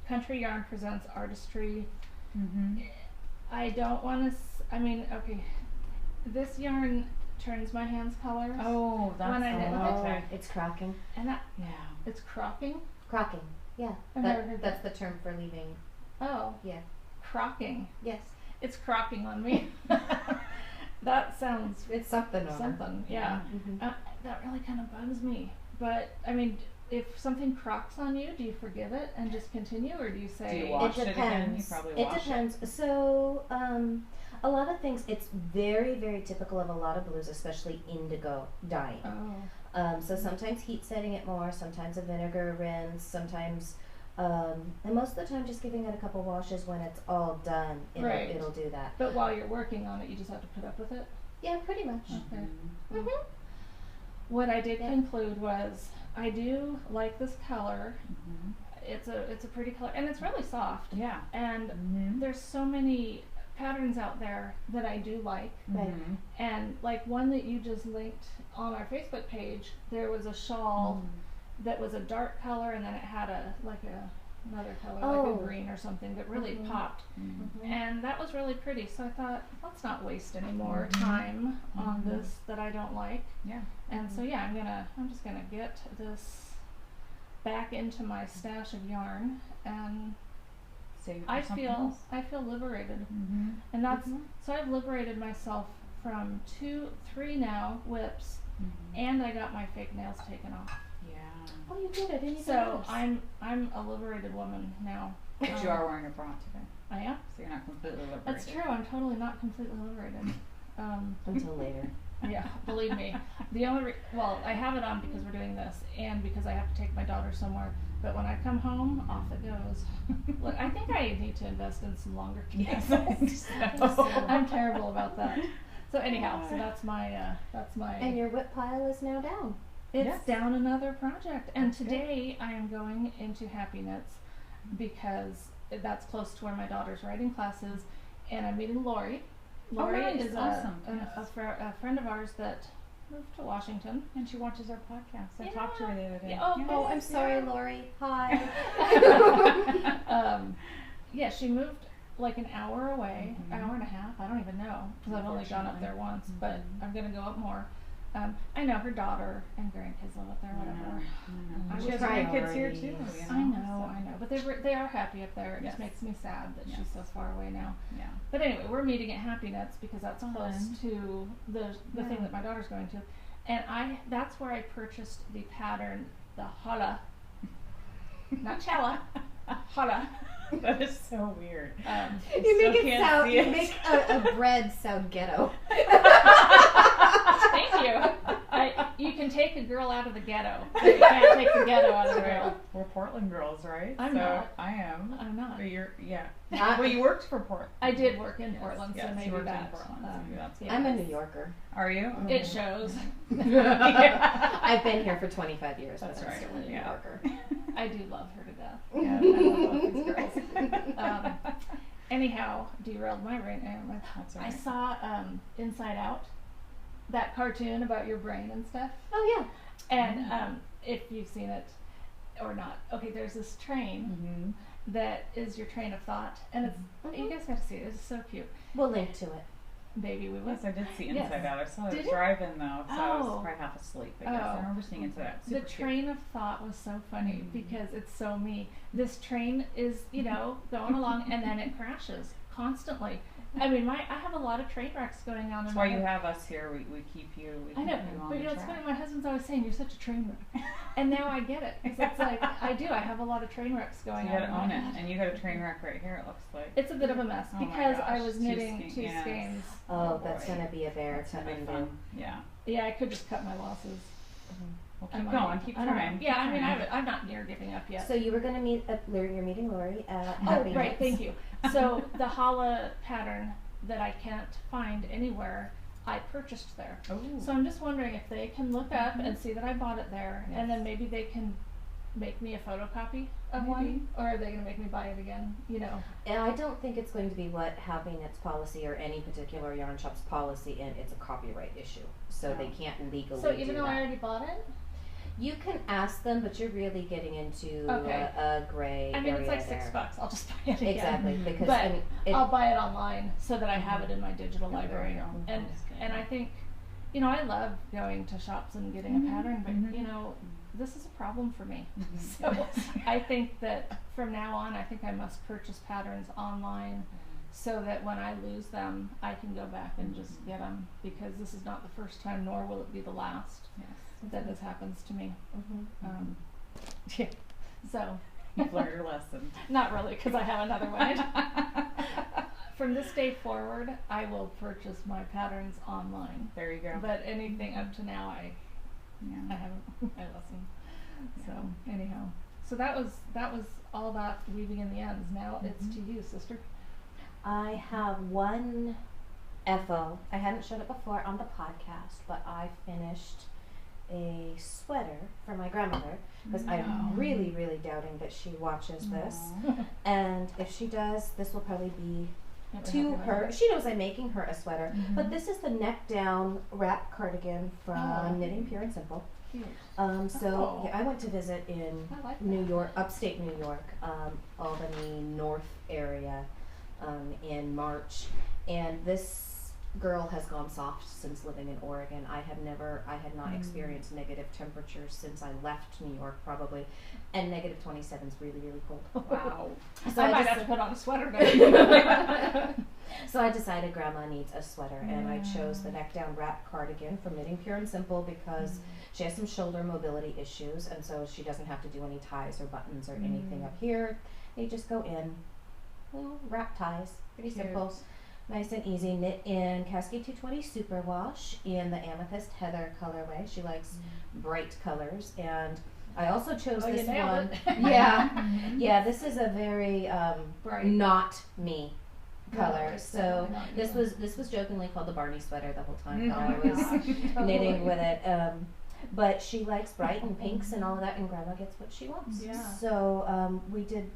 Country Yarn Presents Artistry. I don't want to. I mean, okay. This yarn turns my hands colors. Oh, that's When I knit with it. okay. It's crocking. And Yeah. it's cropping. Crocking. Yeah. I've never heard That's the term for leaving. Oh, Yeah. crocking. Yes. It's crocking on me. That sounds It's something over. something. Yeah. Mhm. That really kind of bugs me. But I mean, if something crocs on you, do you forgive it and just continue, or do you say? Do you wash It it again? You depends. probably It wash it. depends. So, a lot of things, it's very, very typical of a lot of blues, especially indigo dyeing. Oh. So sometimes heat setting it more, sometimes a vinegar rinse, sometimes, and most of the time just giving it a couple washes when it's all done, Right. it'll do that. But while you're working on it, you just have to put up with it. Yeah, pretty much. Okay. Mm-hmm. What I did Yeah. conclude was I do like this color. Mhm. It's a pretty color, and it's really soft. Yeah. And Mhm. there's so many patterns out there that I do like. Right. Mhm. And like one that you just linked on our Facebook page, there was a shawl that was a dark color, and then it had another color, like Oh. a green or something that really Mhm. popped. Mhm. And that was really pretty. So I thought, let's not waste any more time on this that I don't like. Yeah. And so yeah, I'm just gonna get this back into my stash of yarn, and Save I feel liberated. Mm-hmm. And that's so I've liberated myself from 3 now whips, and I got my fake nails taken off. Yeah. Oh, you did. I didn't even So notice. I'm a liberated woman now. But you are wearing a bra today, I am. so you're not completely liberated. That's true. I'm totally not completely liberated. Until later. Yeah, believe me. The only I have it on because we're doing this, and because I have to take my daughter somewhere. But when I come home, off it goes. Look, I think I need to invest in some longer Yes, cables. I think so. I'm terrible about that. So anyhow, so that's my And your whip pile is now down. it's Yes. down another project. And That's good. today I am going into Happy Knits because that's close to where my daughter's writing class is, and I'm meeting Lori. Lori nice. is Awesome. a friend of ours that moved to Washington. And she watches our podcast. I Yeah. talked to her the other day. Yeah. Oh, I'm sorry, Yeah. Lori. Hi. Yeah, she moved like an hour away, Mhm. hour and a half. I don't even know because I've only gone up there once, but Mhm. I'm gonna go up more. I know her daughter and grandkids live up there, whatever. I I She was has trying- grandkids here too. You I know, but they are happy up there. It Yes. just makes me sad that Yes. she's so far away now. Yeah. But anyway, we're meeting at Happy Knits because that's Fun. close to the Yeah. thing that my daughter's going to, and that's where I purchased the pattern, the Holla, not Chella, Holla. That is so weird. You make Still it can't sound. see You it. make a bread sound ghetto. Thank you. You can take a girl out of the ghetto, but you can't take the ghetto out of the girl. We're Portland girls, right? I'm so not. I am. I'm not. But you're, yeah. Not- Well, you worked for Portland. I did work in Yes, Portland, yes, so you maybe worked in that. Portland, so maybe that's yeah. I'm a New Yorker. Are you? It shows. I've been here for 25 years, That's but I'm right. still a New Yeah. Yorker. I do love her to death. Yeah. I love both these girls. Anyhow, derailed my brain. That's I right. saw Inside Out, that cartoon about your brain and stuff. Oh yeah. And if you've seen it or not, okay, there's this train Mm-hmm. that is your train of thought, and it's you guys got to see it. It's so cute. We'll link to it. Baby, we was. Yes, I did see Yes. Inside Out. I saw Did it you? driving though, so I was Oh. probably half asleep. I guess Oh. I remember seeing Inside Out. The Super cute. train of thought was so funny Mhm. because it's so me. This train is, going along and then it crashes constantly. I mean, I have a lot of train wrecks going on. That's in why my you head. have us here. We keep you. We I know, keep you on but the it's track. funny. My husband's always saying you're such a train wreck, and now I get it. 'Cause it's like I do. I have a lot of train wrecks So going you on. gotta in my own it, head. and you got a train wreck right here. It looks like. It's a bit of a mess Oh my because I gosh, was two knitting skein- two yes. skeins. Oh, Oh, that's boy. gonna be a bear That's to gonna be undo. fun. Yeah. Yeah, I could just cut my losses. Well, I keep might. going. Keep I don't know. trying. Yeah, keep I mean, trying. I'm not near giving up yet. So you were gonna meet you're meeting Lori at Oh, Happy right, Knits. thank you. So the Hala pattern that I can't find anywhere, I purchased there. Ooh. So I'm just wondering if they can look up and see that I bought it there, and then maybe they can make me a photocopy of one, Maybe. or are they going to make me buy it again? And I don't think it's going to be what Happy Knits policy or any particular yarn shop's policy in. It's a copyright issue, so they can't legally So do even though that. I already bought it, You can ask them, but you're really getting into Okay. a gray I mean, area it's like there. $6. I'll just buy it again. Exactly, because But I mean, I'll buy it online so that I have it in my digital Oh, there library. you go. And That's good. and I think, I love going to shops and getting Mhm. a pattern, but Mhm. this is a problem for me. Mhm. So I think that from now on, I think I must purchase patterns online so that when I lose them, I can go back and just get them, because this is not the first time, nor will it be the last Yes. that this happens to me. Mhm. Yeah. So You've learned your lesson. not really, because I have another one. From this day forward, I will purchase my patterns online. There you go. But anything up to now, I Yeah. haven't my lesson. So anyhow, so that was all about weaving in the ends. Now it's to you, sister. I have one FO. I hadn't showed it before on the podcast, but I finished a sweater for my grandmother because Wow. I'm really, really doubting that she watches this. Aw. And if she does, this will probably be Never to happened her. before. She knows I'm making her a sweater, Mhm. but this is the neck down wrap cardigan from Oh. Knitting Pure and Simple. cute. So Oh. yeah, I went to visit in I like New that. York, upstate New York, Albany North area, in March, and this girl has gone soft since living in Oregon. I had not experienced negative temperatures since I left New York, probably, and negative 27 is really, really cold. Wow. So I I might just- have to put on a sweater then. So I decided Grandma needs a sweater, and I chose the neck down wrap cardigan from Knitting Pure and Simple because she has some shoulder mobility issues, and so she doesn't have to do any ties or buttons or anything up here. They just go in, little wrap ties, pretty Cute. simple, nice and easy. Knit in Cascade 220 Superwash in the Amethyst Heather colorway. She likes bright colors, and I also chose Oh, you this nailed one. it. Yeah, yeah. This is a very Bright. not me No, color. it's So definitely not you. this was jokingly called the Barney sweater the whole time Oh that I my was gosh, knitting totally. with it. But she likes bright and pinks and all of that, and Grandma gets what she wants. Yeah. So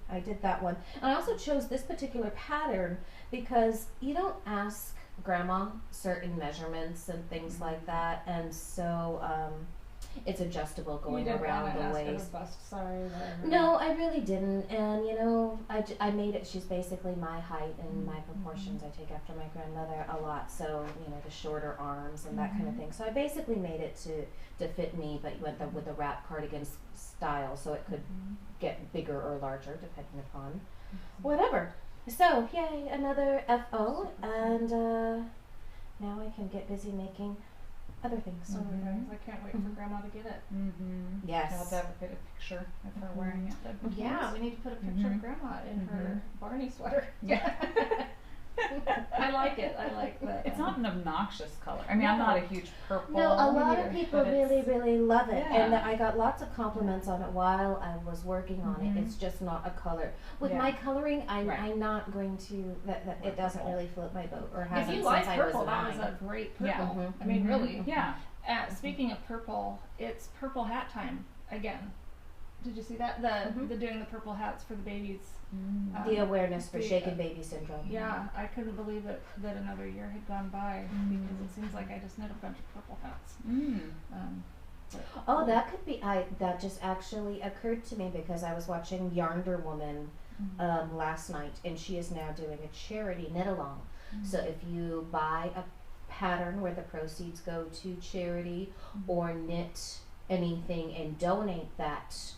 I did that one, and I also chose this particular pattern because you don't ask Grandma certain measurements and things like that, and so it's adjustable going you didn't around want to the ask her to waist. bust, sorry. No, I really didn't, and you know, I made it. She's basically my height and my proportions. I take after my grandmother a lot, so you know the shorter arms and that kind of thing. So I basically made it to fit me, but went with the wrap cardigan style, so it could get bigger or larger depending upon whatever. So yay, another FO, and now I can get busy making other things. So guys, I can't wait for Grandma to get it. Mm-hmm. Yes. I'll have to have a good picture of her wearing it. That'd be Yeah, nice. we need to put a picture of Grandma in her Barney sweater. Yeah. I like it. I like that. It's not an obnoxious color. I mean, I'm not a huge purple. No, a lot of either, people but it's- really love it, and Yeah. I got lots of compliments on it while I was working on it. It's just not a color. With Yeah. my coloring, I'm Right. I'm not going to that it doesn't really float my boat, or If hasn't you since like I purple, was that was 9. a great purple. Yeah. Mhm. I mean, really. Yeah. Speaking of purple, it's purple hat time again. Did you see that? The doing the purple hats for the babies. The awareness for the- shaken baby syndrome. Yeah, I couldn't believe it that another year had gone by because it seems like I just knit a bunch of purple hats. Mm. But- Oh, that could be. That just actually occurred to me because I was watching Yarnder Woman last night, and she is now doing a charity knit along. So if you buy a pattern where the proceeds go to charity, or knit anything and donate that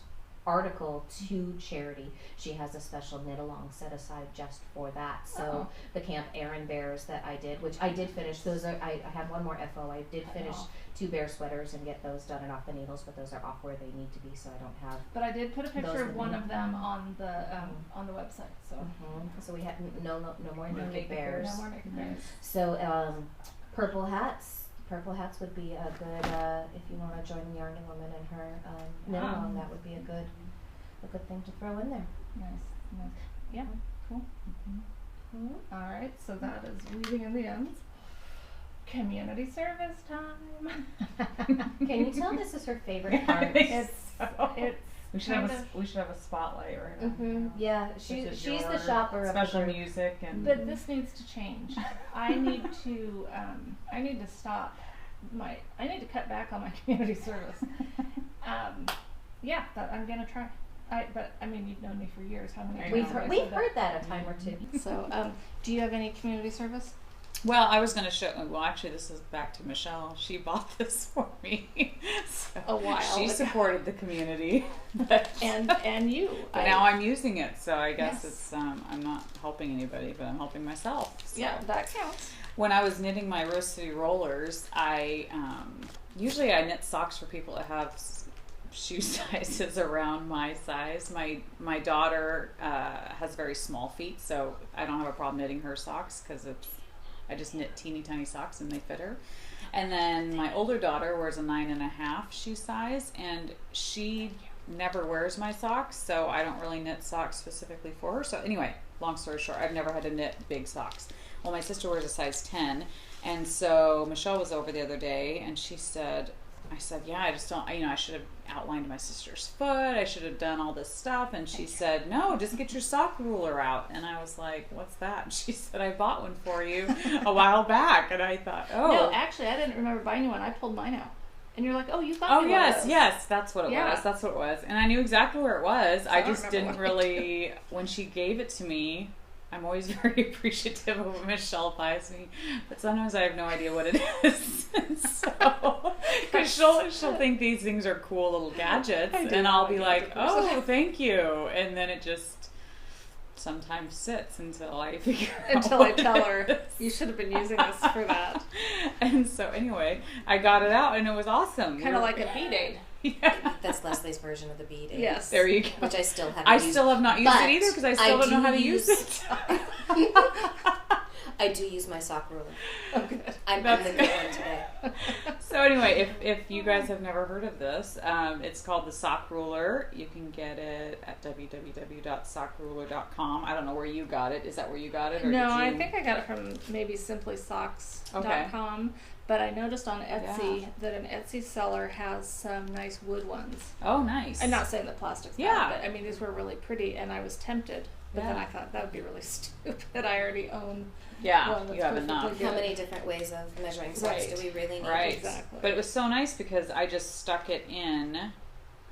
article to charity, she has a special knit along set aside just for that. So the Camp Aaron bears that I did, which I did finish, those are I have one more FO. I did finish 2 bear sweaters and get those done and off the needles, but those are off where they need to be, so I don't have But I did put a Those picture are of one the- of them on the website. So so we had no more No naked naked bears. no more naked bears. So purple hats would be a good if you want to join the Yarn Woman and her knit along, that would be a good thing to throw in there. Nice. Yeah, cool. All right, so that is weaving in the ends. Community service time. Can you tell this is her favorite part? It's We should kind have we should have a spotlight right now. Yeah, This she's is the your shopper of the special group. music and But this needs to change. I need to stop I need to cut back on my community service. Yeah, that I'm gonna try. But I mean, you've known me for years. How many I times know. have I We've said heard that a time or two. So, do you have any community service? Well, I was going to show. Well, actually, this is back to Michelle. She bought this for me. So A while She ago. supported the community, but And you. but now I'm using it. So I guess Yes. it's I'm not helping anybody, but I'm helping myself. So. Yeah, that counts. When I was knitting my Rose City rollers, I usually I knit socks for people that have shoe sizes around my size. My daughter has very small feet, so I don't have a problem knitting her socks because I just knit teeny tiny socks and they fit her. And then my older daughter wears a 9.5 shoe size, and she never wears my socks, so I don't really knit socks specifically for her. So anyway, long story short, I've never had to knit big socks. Well, my sister wears a size 10, and so Michelle was over the other day, and she said, I said, yeah, I just don't, I should have outlined my sister's foot. I should have done all this stuff. And she said, no, just get your sock ruler out. And I was like, what's that? And she said, I bought one for you a while back. And I thought, oh. No, actually, I didn't remember buying one. I pulled mine out. And you're like, oh, you got Oh me one of yes, those. yes, that's what it Yeah. was. That's what it was, and I knew exactly where it was. I don't just remember didn't what I really. When she gave it to me, I'm always very appreciative of what Michelle buys me, but sometimes I have no idea what it is. So, because she'll think these things are cool little gadgets, I do and I'll love a be like, gadget person. oh, thank you, and then it just sometimes sits until I figure out Until I what tell it her, is. you should have been using this for that. And so anyway, I got it out and it was awesome. Kind of like a Band-Aid. Yeah. That's Leslie's version of the bead. Yes. There you go. Which I still haven't I used. still have not used But it either because I I still don't know do how to use- use it. I do use my sock ruler. Oh, good. I'm That's the good one today. So anyway, if you guys have never heard of this, it's called the Sock Ruler. You can get it at www.sockruler.com. I don't know where you got it. Is that where you got it? Or No, did you... I think I got it from maybe simplysocks.com. But I noticed on Etsy that an Etsy seller has some nice wood ones. Oh, nice. I'm not saying the plastic's Yeah. bad, but I mean, these were really pretty, and I was tempted. But then Yeah. I thought that would be really stupid. I already own Yeah, one that's you have perfectly enough. good. How many different ways of measuring socks Right. do we really need? Right. Exactly. But it was so nice because I just stuck it in.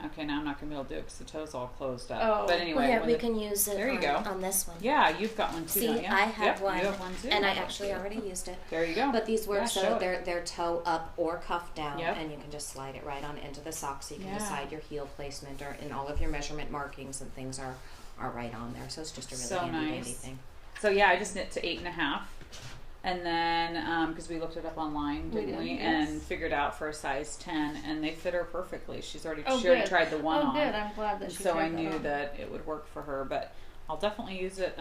Okay, now I'm not going to be able to do it because the toe's all closed up. Oh. But anyway. Well, yeah, when we the- can use it There you on, go. on this one. Yeah, you've got one too, See, don't you? I have Yep, one, You have one too. and I actually already used it. There you go. But these work Yeah, so show it. they're toe up or cuff down, Yep. and you can just slide it right on into the sock, so you can Yeah. decide your heel placement, or and all of your measurement markings and things are right on there. So it's just a really So handy nice. dandy thing. So yeah, I just knit to 8.5, and then because we looked it up online, We didn't did, we? yes. And figured out for a size 10, and they fit her perfectly. She already Oh, tried good. the one Oh, on, good. I'm glad that and she so tried I knew on. that it would work for her. But I'll definitely use it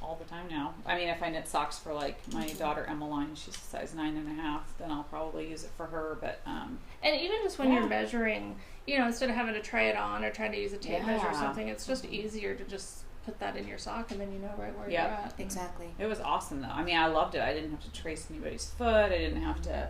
all the time now. I mean, if I knit socks for like my daughter Emmeline, she's a size 9.5, then I'll probably use it for her. But And even just when Yeah. you're measuring, instead of having to try it on or trying to use a tape measure or Yeah. something, it's just easier to just put that in your sock and then you know right where Yep. you're at. Exactly. it was awesome though. I mean, I loved it. I didn't have to trace anybody's foot. I didn't have to,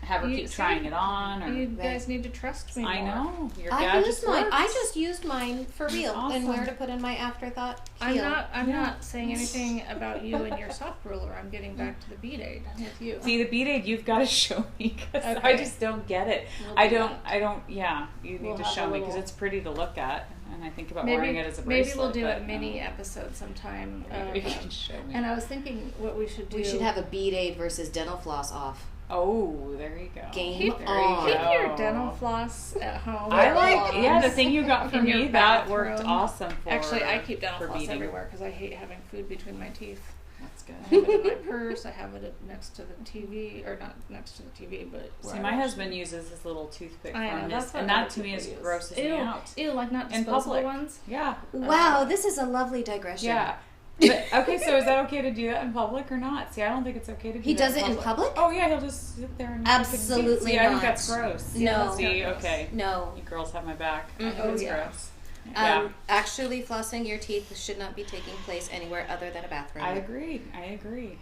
have her You keep see, trying it on. Or You guys need to trust me more. I know your I gadget used mine. works. I just used mine for real, and where awesome. to put in my afterthought. I'm heel. I'm Yeah. not saying anything about you and your sock ruler. I'm getting back to the Band-Aid with you. See the Band-Aid, you've got to show me because I Okay. just don't get it. We'll I do don't. that. I don't. Yeah, you need We'll to have show a me because little- it's pretty to look at, and I think about maybe wearing it as a maybe bracelet. we'll do a but, mini episode sometime. Maybe you can show me. And I was thinking what we should do. We should have a Band-Aid versus dental floss off. Oh, there you go. Game keep, There on. you keep go. your dental floss at home. I Or like. Yeah, the floss thing you got for in your me that worked bathroom. awesome for. Actually, I keep dental for floss beading. everywhere because I hate having food between my teeth. That's I good. have it in my purse. I have it next to the TV, or not next to the TV, but See, where I my watch husband TV. uses his little toothpick I know, from that's his, what and other that to me people is use. grosses Ew, me out. Ew, like not In disposable public. ones. Yeah, Wow, this is a lovely digression. yeah. But, okay, so is that okay to do that in public or not? See, I don't think it's okay to do He that does it in public? Oh yeah, he'll just sit there and Absolutely See, I think not. that's gross. No. See, Gross. okay. No. You girls have my back. I think Mhm. it's Oh, yeah. gross. Yeah. Actually, flossing your teeth should not be taking place anywhere other than a bathroom. I agree.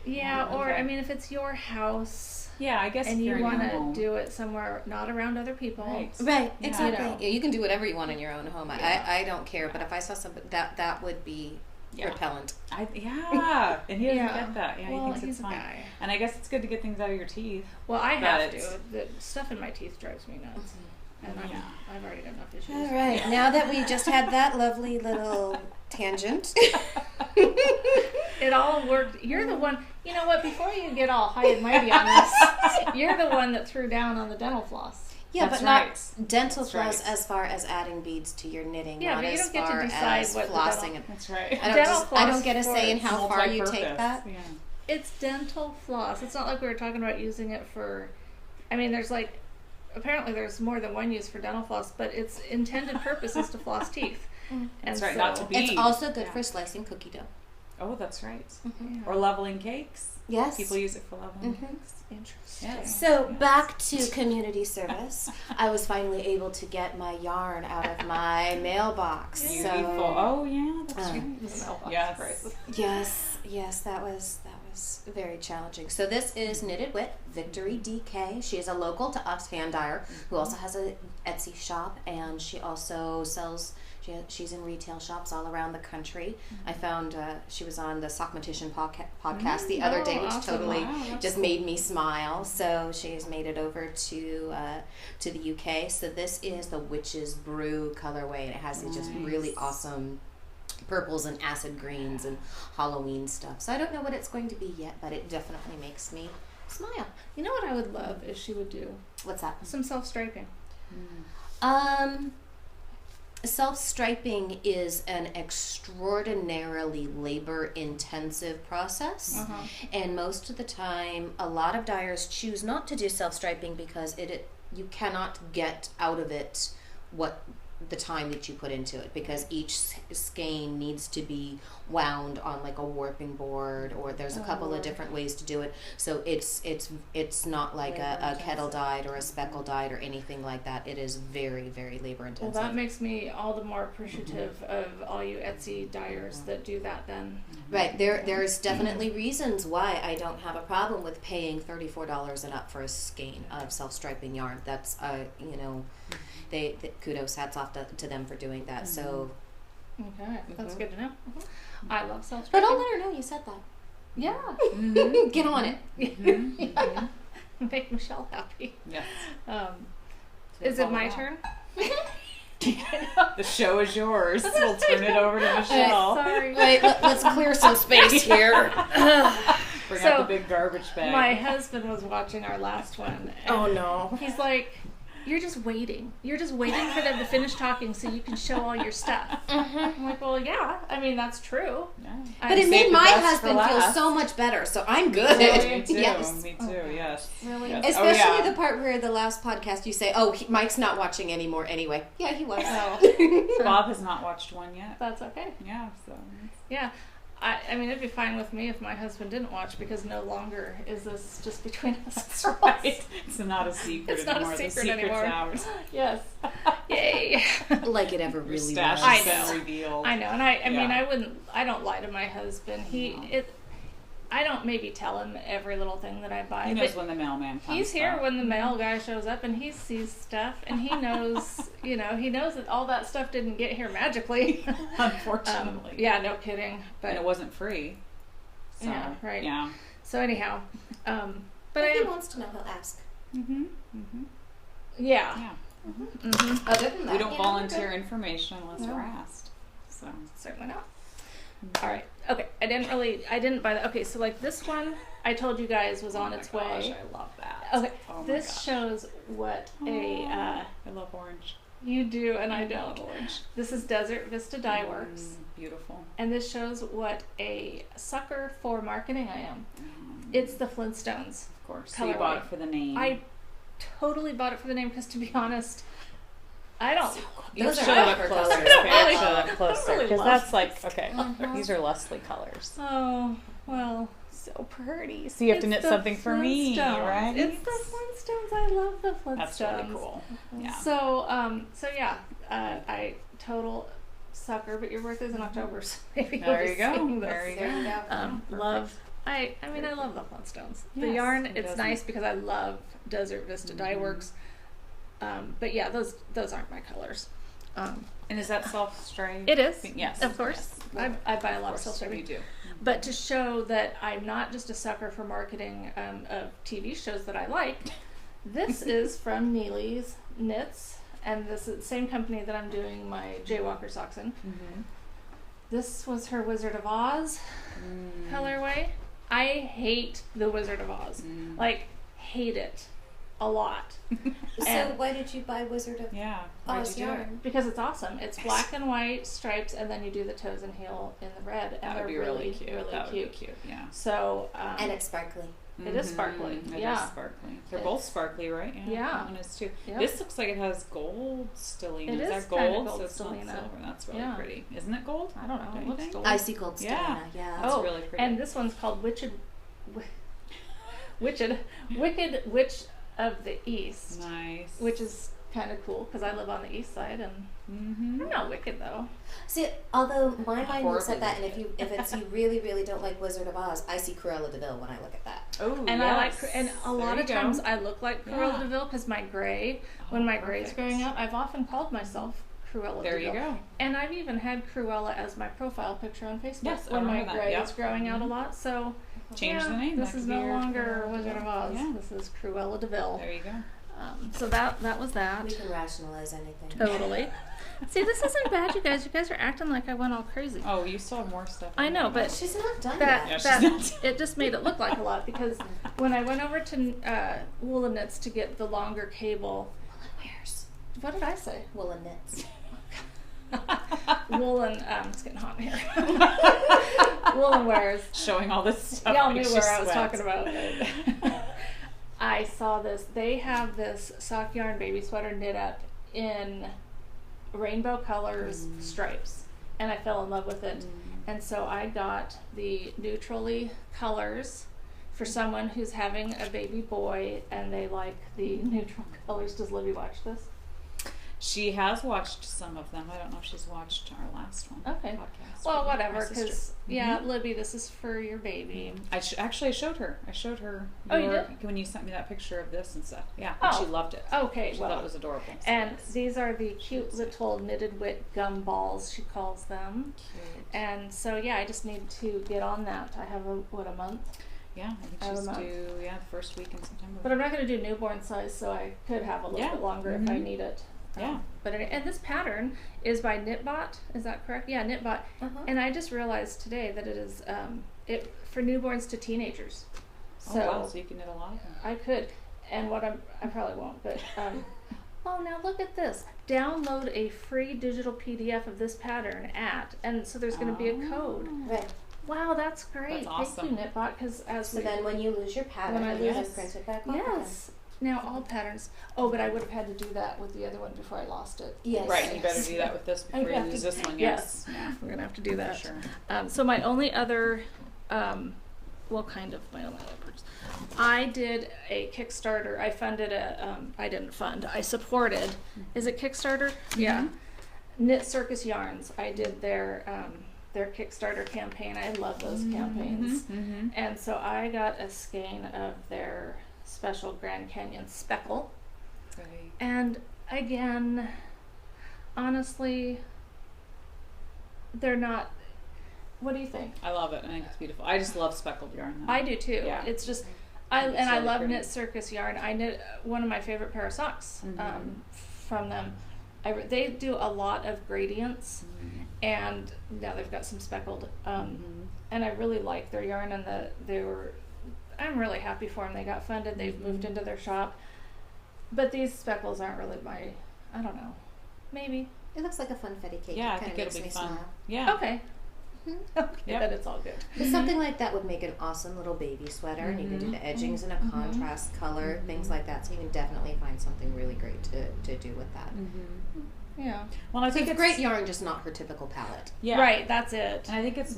Yeah, or okay. I mean, if it's your house Yeah, I guess and if you you're in want your to home. do it somewhere not around other people, Right. Right, Yeah. exactly. You know. Yeah, you can do whatever you want in your own home. Yeah. I don't care, but if I saw something that would be Yeah. repellent. Yeah, and he doesn't Yeah. get that. Yeah, well, he thinks he's it's a fine. guy. And I guess it's good to get things out of your teeth. Well, I But have it's- to. The stuff in my teeth drives me nuts, and Yeah. I've already got enough issues. All right, now that we just had that lovely little tangent. It all worked. You're the one. You know what? Before you get all high and mighty on this, you're the one that threw down on the dental floss. Yeah, That's but not right. dental That's floss right. as far as adding beads to your knitting, Yeah, not but you as don't get to far decide as what the flossing. dental- And That's right. I don't, Dental just, I don't floss get a say in for how far you take Multi-purpose. that. Yeah. It's dental floss. It's not like we were talking about using it for. I mean, there's like, apparently there's more than one use for dental floss, but its intended purpose is to floss teeth. And That's right, not to be- It's also good Yeah. for slicing cookie dough. Oh, that's right. Yeah. Or leveling cakes. Yes. People use it for leveling Mhm. cakes. Interesting. Yes. So back to community service. I was finally able to get my yarn out of my mailbox. Beautiful. So Oh yeah, that's Um, right. The mailbox, Yes. right. yes, that was very challenging. So this is Knitted Wit, Victory DK. She is a local to us hand dyer who also has a Etsy shop, and she also sells. She She's in retail shops all around the country. I found she was on the Sockmatician podcast the other day, which awesome. totally Wow, just made me smile. So she's made it over to the UK. So this is the Witch's Brew colorway, and it has these just really awesome purples and acid greens and Halloween stuff. So I don't know what it's going to be yet, but it definitely makes me smile. You know what I would love if she would do? What's that? Some self-striping. Self-striping is an extraordinarily labor-intensive process, and most of the time, a lot of dyers choose not to do self-striping because you cannot get out of it what the time that you put into it, because each skein needs to be wound on like a warping board, or there's a couple of different ways to do it. So it's not like a kettle dyed or a speckle dyed or anything like that. It is very, very labor intensive. Well, that makes me all the more appreciative of all you Etsy dyers that do that then. Right, there's definitely reasons why I don't have a problem with paying $34 and up for a skein of self-striping yarn. That's they kudos, hats off to them for doing that. So, Okay, that's good to know. I love but self-striping. I'll let her know you said that. Yeah. Get on it. Make Michelle happy. Yes. Is it my turn? The show is yours. We'll turn it over to Michelle. Sorry. Wait, let's clear some space here. Bring So, out the big garbage bag. My husband was watching our last one. And Oh no. he's like, you're just waiting. You're just waiting for them to finish talking so you can show all your stuff. I'm like, well, yeah. I mean, that's true. Yeah. But it Save made the my best for husband feel last. so much better, so I'm good. Me too. Yes. Me too. Yes. Really? Yes. Especially the part where the last podcast you say, Mike's not watching anymore anyway. Yeah, he was. Bob has not watched one yet. That's okay. Yeah. So. Yeah. I mean, it'd be fine with me if my husband didn't watch, because no longer is this just between us. That's right. It's not a secret It's not a anymore. secret the secret's anymore. ours. Yes. Yay. Like it ever Your really stash was. I has know. been revealed. I know, and I mean, Yeah. I don't lie to my husband. I don't maybe tell him every little thing that I buy. He knows but when the mailman comes. he's here though. when the mail guy shows up, and he sees stuff, and he knows, he knows that all that stuff didn't get here magically. Unfortunately. Yeah, no kidding. But And it wasn't free. So, Yeah, right. Yeah. so anyhow, but If he I wants to know, he'll ask. Mm-hmm. Mm-hmm. yeah. Yeah. Mm-hmm. Other than that, We don't yeah, volunteer information unless No. we're asked. So. Certainly not. All right. Okay. I didn't buy that. Okay. So like this one, I told you guys was on Oh my its gosh, way. I love that. Okay. Oh my This gosh. shows what I love orange. you do and I love don't. orange. This is Desert Vista Dye Works, Beautiful. and this shows what a sucker for marketing I am. It's the Flintstones. Of course. So you Colorway. bought it for the name. I totally bought it for the name because, to be honest, I don't. You Those show are that upper closer. colors. Okay, really- show that closer. really Because love that's like, okay, Uh-huh. these are Leslie colors. Oh well. So pretty. So you have to It's knit the something for me, Flintstones. right? It's the Flintstones. I love the Flintstones. That's really cool. Yeah. So yeah, I total sucker. But your birthday's in October, so maybe you'll There be you go. seeing this. There you There you go. go. Love. I mean, I love the Flintstones. The Yes, yarn, who it's doesn't? nice because I love Desert Vista Dye Works. But yeah, those aren't my colors. And is that self-stripe? It is. Yes. Of course. Yes. I buy a lot of Of course, self-striping. you do. But to show that I'm not just a sucker for marketing of TV shows that I like, this is from Neely's Knits, and this is the same company that I'm doing my Jaywalker socks in. Mm-hmm. This was her Wizard of Oz colorway. I hate the Wizard of Oz. Like, hate it a lot. So And- why did you buy Wizard of Yeah. Why'd Oz you do it? yarn? Because it's awesome. It's black and white stripes, and then you do the toes and heel in the red, and That they're would be really cute. really That would cute. be cute. Yeah. So, And it's sparkly. It is sparkly, It yeah. is sparkly. They're both sparkly, right? Yeah. That one is too. Yep. This looks like it has gold stellina. It Is is that kinda gold? gold So it's not stellina. silver. That's really Yeah. pretty. Isn't it gold? I don't know. Don't It you looks think? gold. Icy cold Yeah. Stellina. Yeah. That's Oh, really pretty. and this one's called Wicked Witch of the East, Nice. which is kind of cool because I live on the east side, and Mm-hmm. I'm not wicked though. See, although my mind looks Horribly at that, and if you really don't like Wizard of Oz, I see Cruella de Vil when I look at that. Oh, And I like, and a There lot you of go. times I look like Cruella Yeah. de Vil because my gray, when Oh, my gray's perfect. growing up, I've often called myself Cruella There de you Vil. go. And I've even had Cruella as my profile picture on Facebook Yes, I when my remember that, gray yep. was growing out a Mhm. lot. So Change yeah, the name. This That is could be no your longer Cruella de Wizard Vil. of Oz. Yeah. This is Cruella de Vil. There you go. So that was that. We can rationalize anything. Totally. See, this isn't bad, you guys. You guys are acting like I went all crazy. Oh, you still have more stuff. I know, but She's not done that, Yeah, yet. she's that it just made it look like a lot because when I went over to Woolen Knits to get the longer cable, Woolen wears. what did I say? Woolen knits. Woolen, it's getting hot in here. Woolen wears. Showing all this stuff. Y'all makes knew you where I was sweat. talking about. I saw this. They have this sock yarn baby sweater knit up in rainbow colors stripes, and I fell in love with it. And so I got the neutrally colors for someone who's having a baby boy and they like the neutral colors. Does Libby watch this? She has watched some of them. I don't know if she's watched our last one. Okay. Podcast Well, with whatever, my sister. because yeah, Libby, this is for your baby. Actually, I showed her. I showed her. Oh, you your- did? when you sent me that picture of this and stuff. Yeah, Oh. and she loved it. Okay, She well, thought it was adorable. So and yes. these are the cute little knitted wit gum balls, she calls them. Cute. And so yeah, I just need to get on that. I have a month, Yeah, I think I she's don't know. due. Yeah, the first week in September. but I'm not going to do newborn size, so I could have a little Yeah. bit longer if I Mhm. need it. Yeah. And this pattern is by Knitbot. Is that correct? Yeah, Knitbot. Uh-huh. And I just realized today that it is it for newborns to teenagers. So, Oh wow, so you can knit a lot of them. I could, and I probably won't, but oh, now look at this. Download a free digital PDF of this pattern and so there's going to be a code. Right. Wow, that's great. That's awesome. Thank you, Knitbot, because as So we then when you lose your pattern, When I you lose- can print it back off yes. Now all patterns. Oh, but I would have had to do that with the other one before I lost it. Yes. Right, you better do that with this before you have lose to- this one. yes. Yeah, We're gonna have to do for that. sure. So my only other, well, kind of my only other purchase. I did a Kickstarter. I funded I didn't fund. I supported. Is it Kickstarter? Yeah. Knit Circus Yarns. I did their Kickstarter campaign. I love those campaigns. Mm-hmm. And so I got a skein of their special Grand Canyon speckle. Great. And again, honestly, they're not. What do you think? I love it. I think it's beautiful. I just love speckled yarn. Though. I do too. Yeah. It's just, It's I really love pretty. Knit Circus yarn. I knit one of my favorite pair of socks from them. They do a lot of gradients, and now they've got some speckled. And I really like their yarn, and I'm really happy for them. They got funded. They've moved into their shop, but these speckles aren't really I don't know, maybe. It looks like a funfetti cake. Yeah, I It think kinda it'll be makes me fun. smile. Yeah. Okay. Mhm. Okay, Yep. then it's all good. But something like that would make an awesome little baby sweater, and you can do the edgings in a contrast color, things like that. So you can definitely find something really great to do with that. Yeah. Well, I So think it's it's great yarn, just not her typical palette. Yeah. Right, that's it. And I think it's,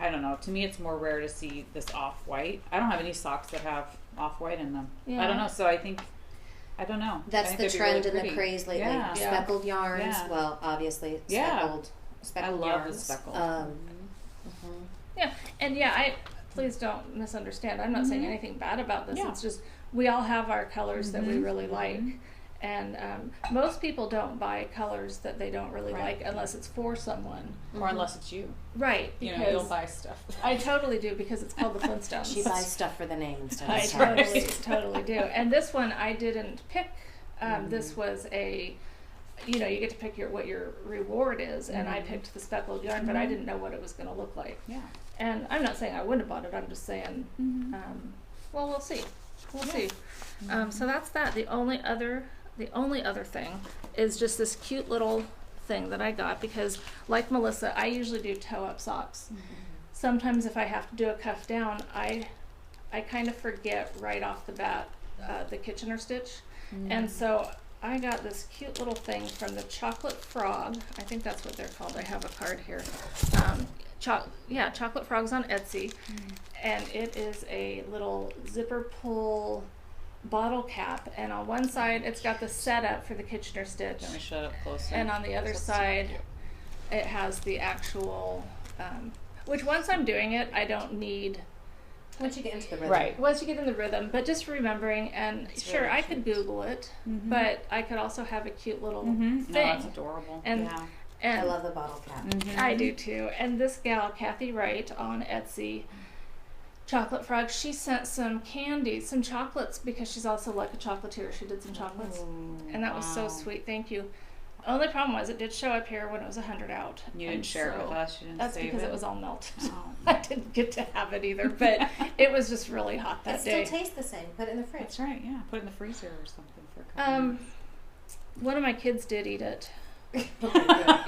I don't know, to me it's more rare to see this off-white. I don't have any socks that have off-white in them. I Yeah. don't know, so I think, I don't know. That's I think the they'd be trend really and the pretty. craze lately. Yeah. Yeah. Speckled yarns. Yeah. Well, obviously Yeah. speckled. I Speckled love the yarns. speckled. Yeah, and yeah, please don't misunderstand. I'm not saying anything bad about this. Yeah. It's just we all have our colors that we really like, and most people don't buy colors that they don't really Right. like unless it's for someone. Or unless it's you. Right, You because know, you'll buy stuff. I totally do because it's called the Flintstones. She buys stuff for the name instead of I the totally, colors. totally do. And this one I didn't pick. This was you get to pick what your reward is, and I picked the speckled yarn, but I didn't know what it was going to look like. Yeah. And I'm not saying I wouldn't have bought it. I'm just saying, well, we'll see. We'll see. So that's that. The only other thing is just this cute little thing that I got because, like Melissa, I usually do toe-up socks. Sometimes if I have to do a cuff down, I kind of forget right off the bat the Kitchener stitch, and so I got this cute little thing from the Chocolate Frog. I think that's what they're called. I have a card here. Chocolate Frogs on Etsy, and it is a little zipper pull bottle cap, and on one side it's got the setup for the Kitchener stitch, Let me shut up closer. and on the other So side cute. it has the actual which once I'm doing it I don't need Once you get into the rhythm. Right. once you get in the rhythm, but just remembering, and It's sure, really I could cute. Google it, Mhm. but I could also have a cute little No, thing. that's adorable. And- yeah. And I love the bottle cap. Mhm. I do too. And this gal, Kathy Wright on Etsy, Chocolate Frog, she sent some candy, some chocolates, because she's also like a chocolatier. She did some chocolates. And that was so Wow. sweet. Thank you. Only problem was it did show up here when it was 100 out. You and didn't share it so with us. You didn't That's save because it was all melted. Oh. I didn't get to have it either, but it was just really hot that It still day. tastes the same. Put it in the fridge. That's right. Yeah, put it in the freezer or something for a couple minutes. One of my kids did eat it. Okay, good.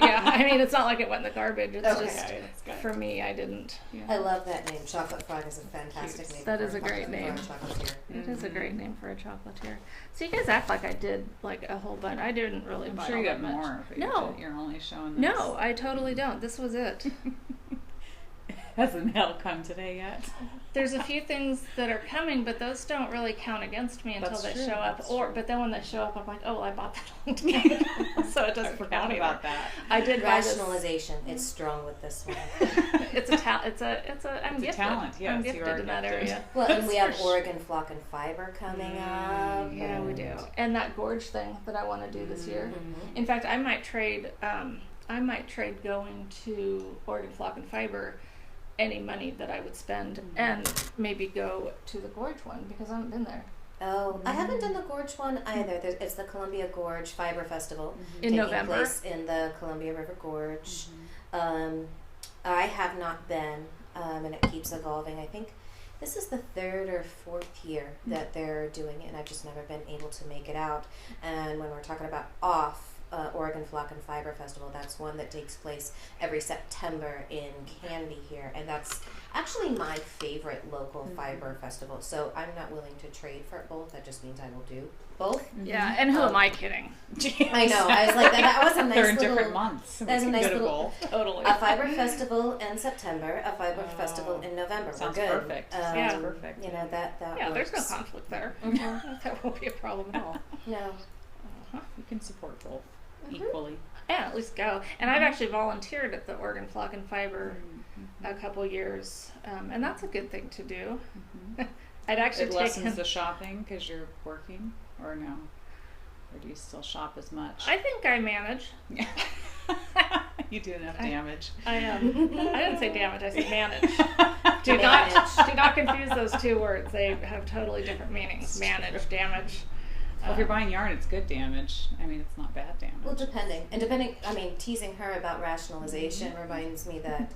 Yeah, I mean, it's not like it went in the garbage. It's Okay. just, Okay, that's good. for me, I didn't. Yeah. I love that name. Chocolate Frog is a fantastic Cute. name. That for is a great for name. chocolatier. It is a Mhm. great name for a chocolatier. So you guys act like I did like a whole bunch. I didn't really I'm buy sure all you that have much. more. But No. you're only showing this. No, I totally don't. This was it. Hasn't hell come today yet? There's a few things that are coming, but those don't really count against me until That's they true, show up. that's Or, true. but then when they show up, I'm like, oh, well, I bought that a long time ago, so it I doesn't forgot count about either. that. I did buy this. Rationalization. It's strong with this one. It's a talent. I'm It's a gifted. talent, yes, I'm you gifted are in that gifted. area. Well, and we have For sure. Oregon Flock and Fiber coming up. Yeah, we do. And that gorge thing that I want to do this year. Mhm. In fact, I might trade. I might trade going to Oregon Flock and Fiber any money that I would spend, and maybe go to the gorge one because I haven't been there Oh, I haven't done the Gorge one either. It's the Columbia Gorge Fiber Festival in taking November. place in the Columbia River Gorge. I have not been, and it keeps evolving. I think this is the third or fourth year that they're doing it, and I've just never been able to make it out. And when we're talking about Oregon Flock and Fiber Festival, that's one that takes place every September in Canby here, and that's actually my favorite local fiber festival. So I'm not willing to trade for both. That just means I will do both. Yeah, and who am I kidding? I know. I was like, that was a nice They're in little. different months. That's a We nice could little- evolve. Totally. A fiber festival in September, a fiber Oh. festival in November. Sounds We're good. perfect. Yeah. Sounds perfect. You know that Yeah, there's no works. conflict there. Mhm. That won't be a problem at all. No. Uh-huh. You can support both Mhm. equally. Yeah, at least go. And I've actually volunteered at the Oregon Flock and Fiber Mhm. a couple years, and that's a good thing to do. Mhm. I'd actually It taken. lessens the shopping because you're working, or no? Or do you still shop as much? I think I manage. You do enough I- damage. I I didn't say damage. I said manage. Do Manage. not confuse those two words. They have totally different meanings. Manage, damage. Well, if you're buying yarn, it's good damage. I mean, it's not bad damage. Well, I mean, teasing her about rationalization reminds me that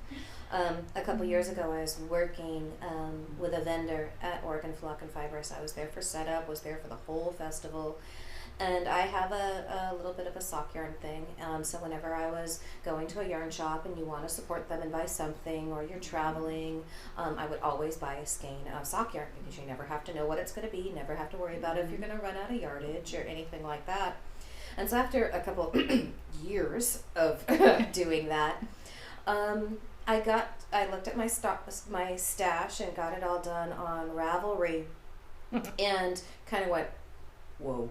a couple years ago I was working with a vendor at Oregon Flock and Fiber. So I was there for setup, was there for the whole festival. And I have a little bit of a sock yarn thing. So whenever I was going to a yarn shop and you want to support them and buy something, or you're traveling, I would always buy a skein of sock yarn because you never have to know what it's going to be. You never have to worry about if you're going to run out of yardage or anything like that. And so after a couple years of doing that, I looked at my stash and got it all done on Ravelry, and kind of went, whoa.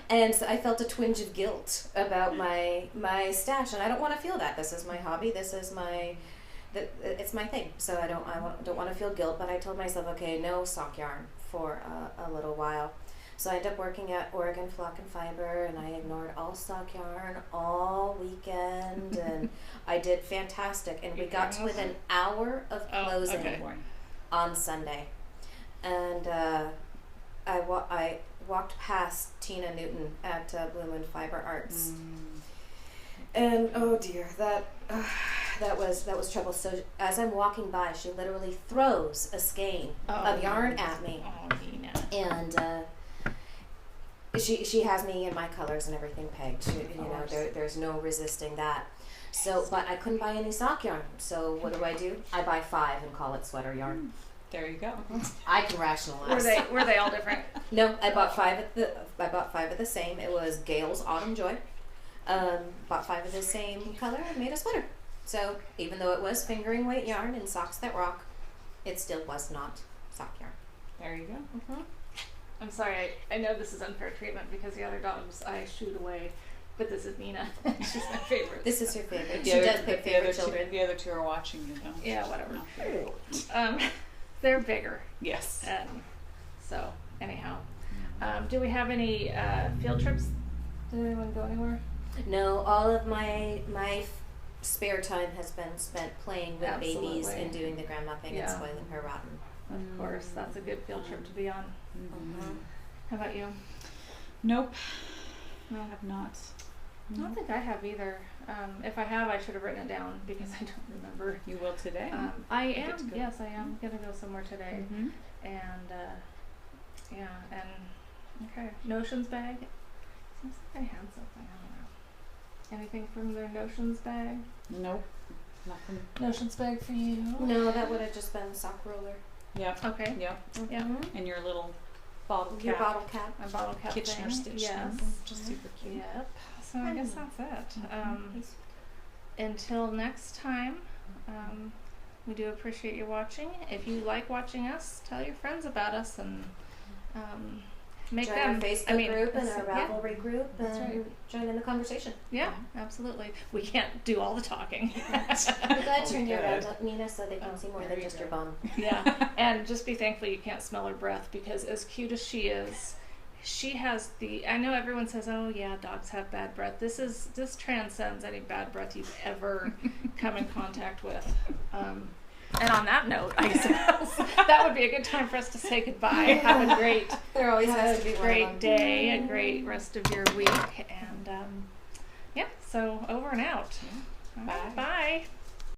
And so I felt a twinge of guilt about my stash, and I don't want to feel that. This is my hobby. This is it's my thing. So I don't want to feel guilt. But I told myself, okay, no sock yarn for a little while. So I ended up working at Oregon Flock and Fiber, and I ignored all sock yarn all weekend, and I did fantastic. And we got to within an hour of Oh, closing okay. Boy. on Sunday, and I walked past Tina Newton at Blue Moon Fiber Arts, and oh dear, that was trouble. So as I'm walking by, she literally throws a skein of yarn at me, Oh, Nina. and she has me in my colors and everything pegged. There's no resisting that. So, but I couldn't buy any sock yarn. So what do? I buy 5 and call it sweater yarn. There you go. I can rationalize. Were they all different? No, I bought 5 of the same. It was Gale's Autumn Joy. Bought 5 of the same color and made a sweater. So even though it was fingering weight yarn and socks that rock, it still was not sock yarn. There you go. I'm sorry. I know this is unfair treatment because the other dogs I shoot away, but this is Nina. She's my favorite. This is her favorite. The She other- does pick the favorite other children. The other two are watching you, though. Yeah, whatever. No. they're bigger. Yes. And so, anyhow, do we have any field trips? Did anyone go anywhere? No, all of my spare time has been spent playing with babies Absolutely. and doing the grandma thing and Yeah. spoiling her rotten. Of course, that's a good field trip to be on. Mm-hmm. How about you? Nope. No, I have not. I don't think I have either. If I have, I should have written it down because I don't remember. You will today. I get to am. go. Yes, I am gonna go somewhere today. Mm-hmm. And yeah, and okay, notions bag. Seems like I had something. I don't know. Anything from their notions bag? Nope. Nothing. Notions bag for you? No, that would have just been sock roller. Yep. Okay. Yep. Yeah. And your little bottle cap. Your bottle cap. My bottle cap Kitchener thing. stitch Yes. thing, which is super cute. Yep. So I guess that's it. Mhm. Until next time, we do appreciate you watching. If you like watching us, tell your friends about us and make Join them our Facebook group and our yeah, Ravelry group That's and right. join in the conversation. yeah, absolutely. We can't do all the talking. I'm glad to turn you Good. around, Nina, so they can Oh, see more there than you just go. your bum. Yeah, and just be thankful you can't smell her breath because as cute as she is, she has I know everyone says, oh yeah, dogs have bad breath. This transcends any bad breath you've ever come in contact with. And on that note, I suppose that would be a good time for us to say goodbye. Have a great, There always has to be one of great them. day, a great rest of your week, and yeah. So over and out. Bye. Bye.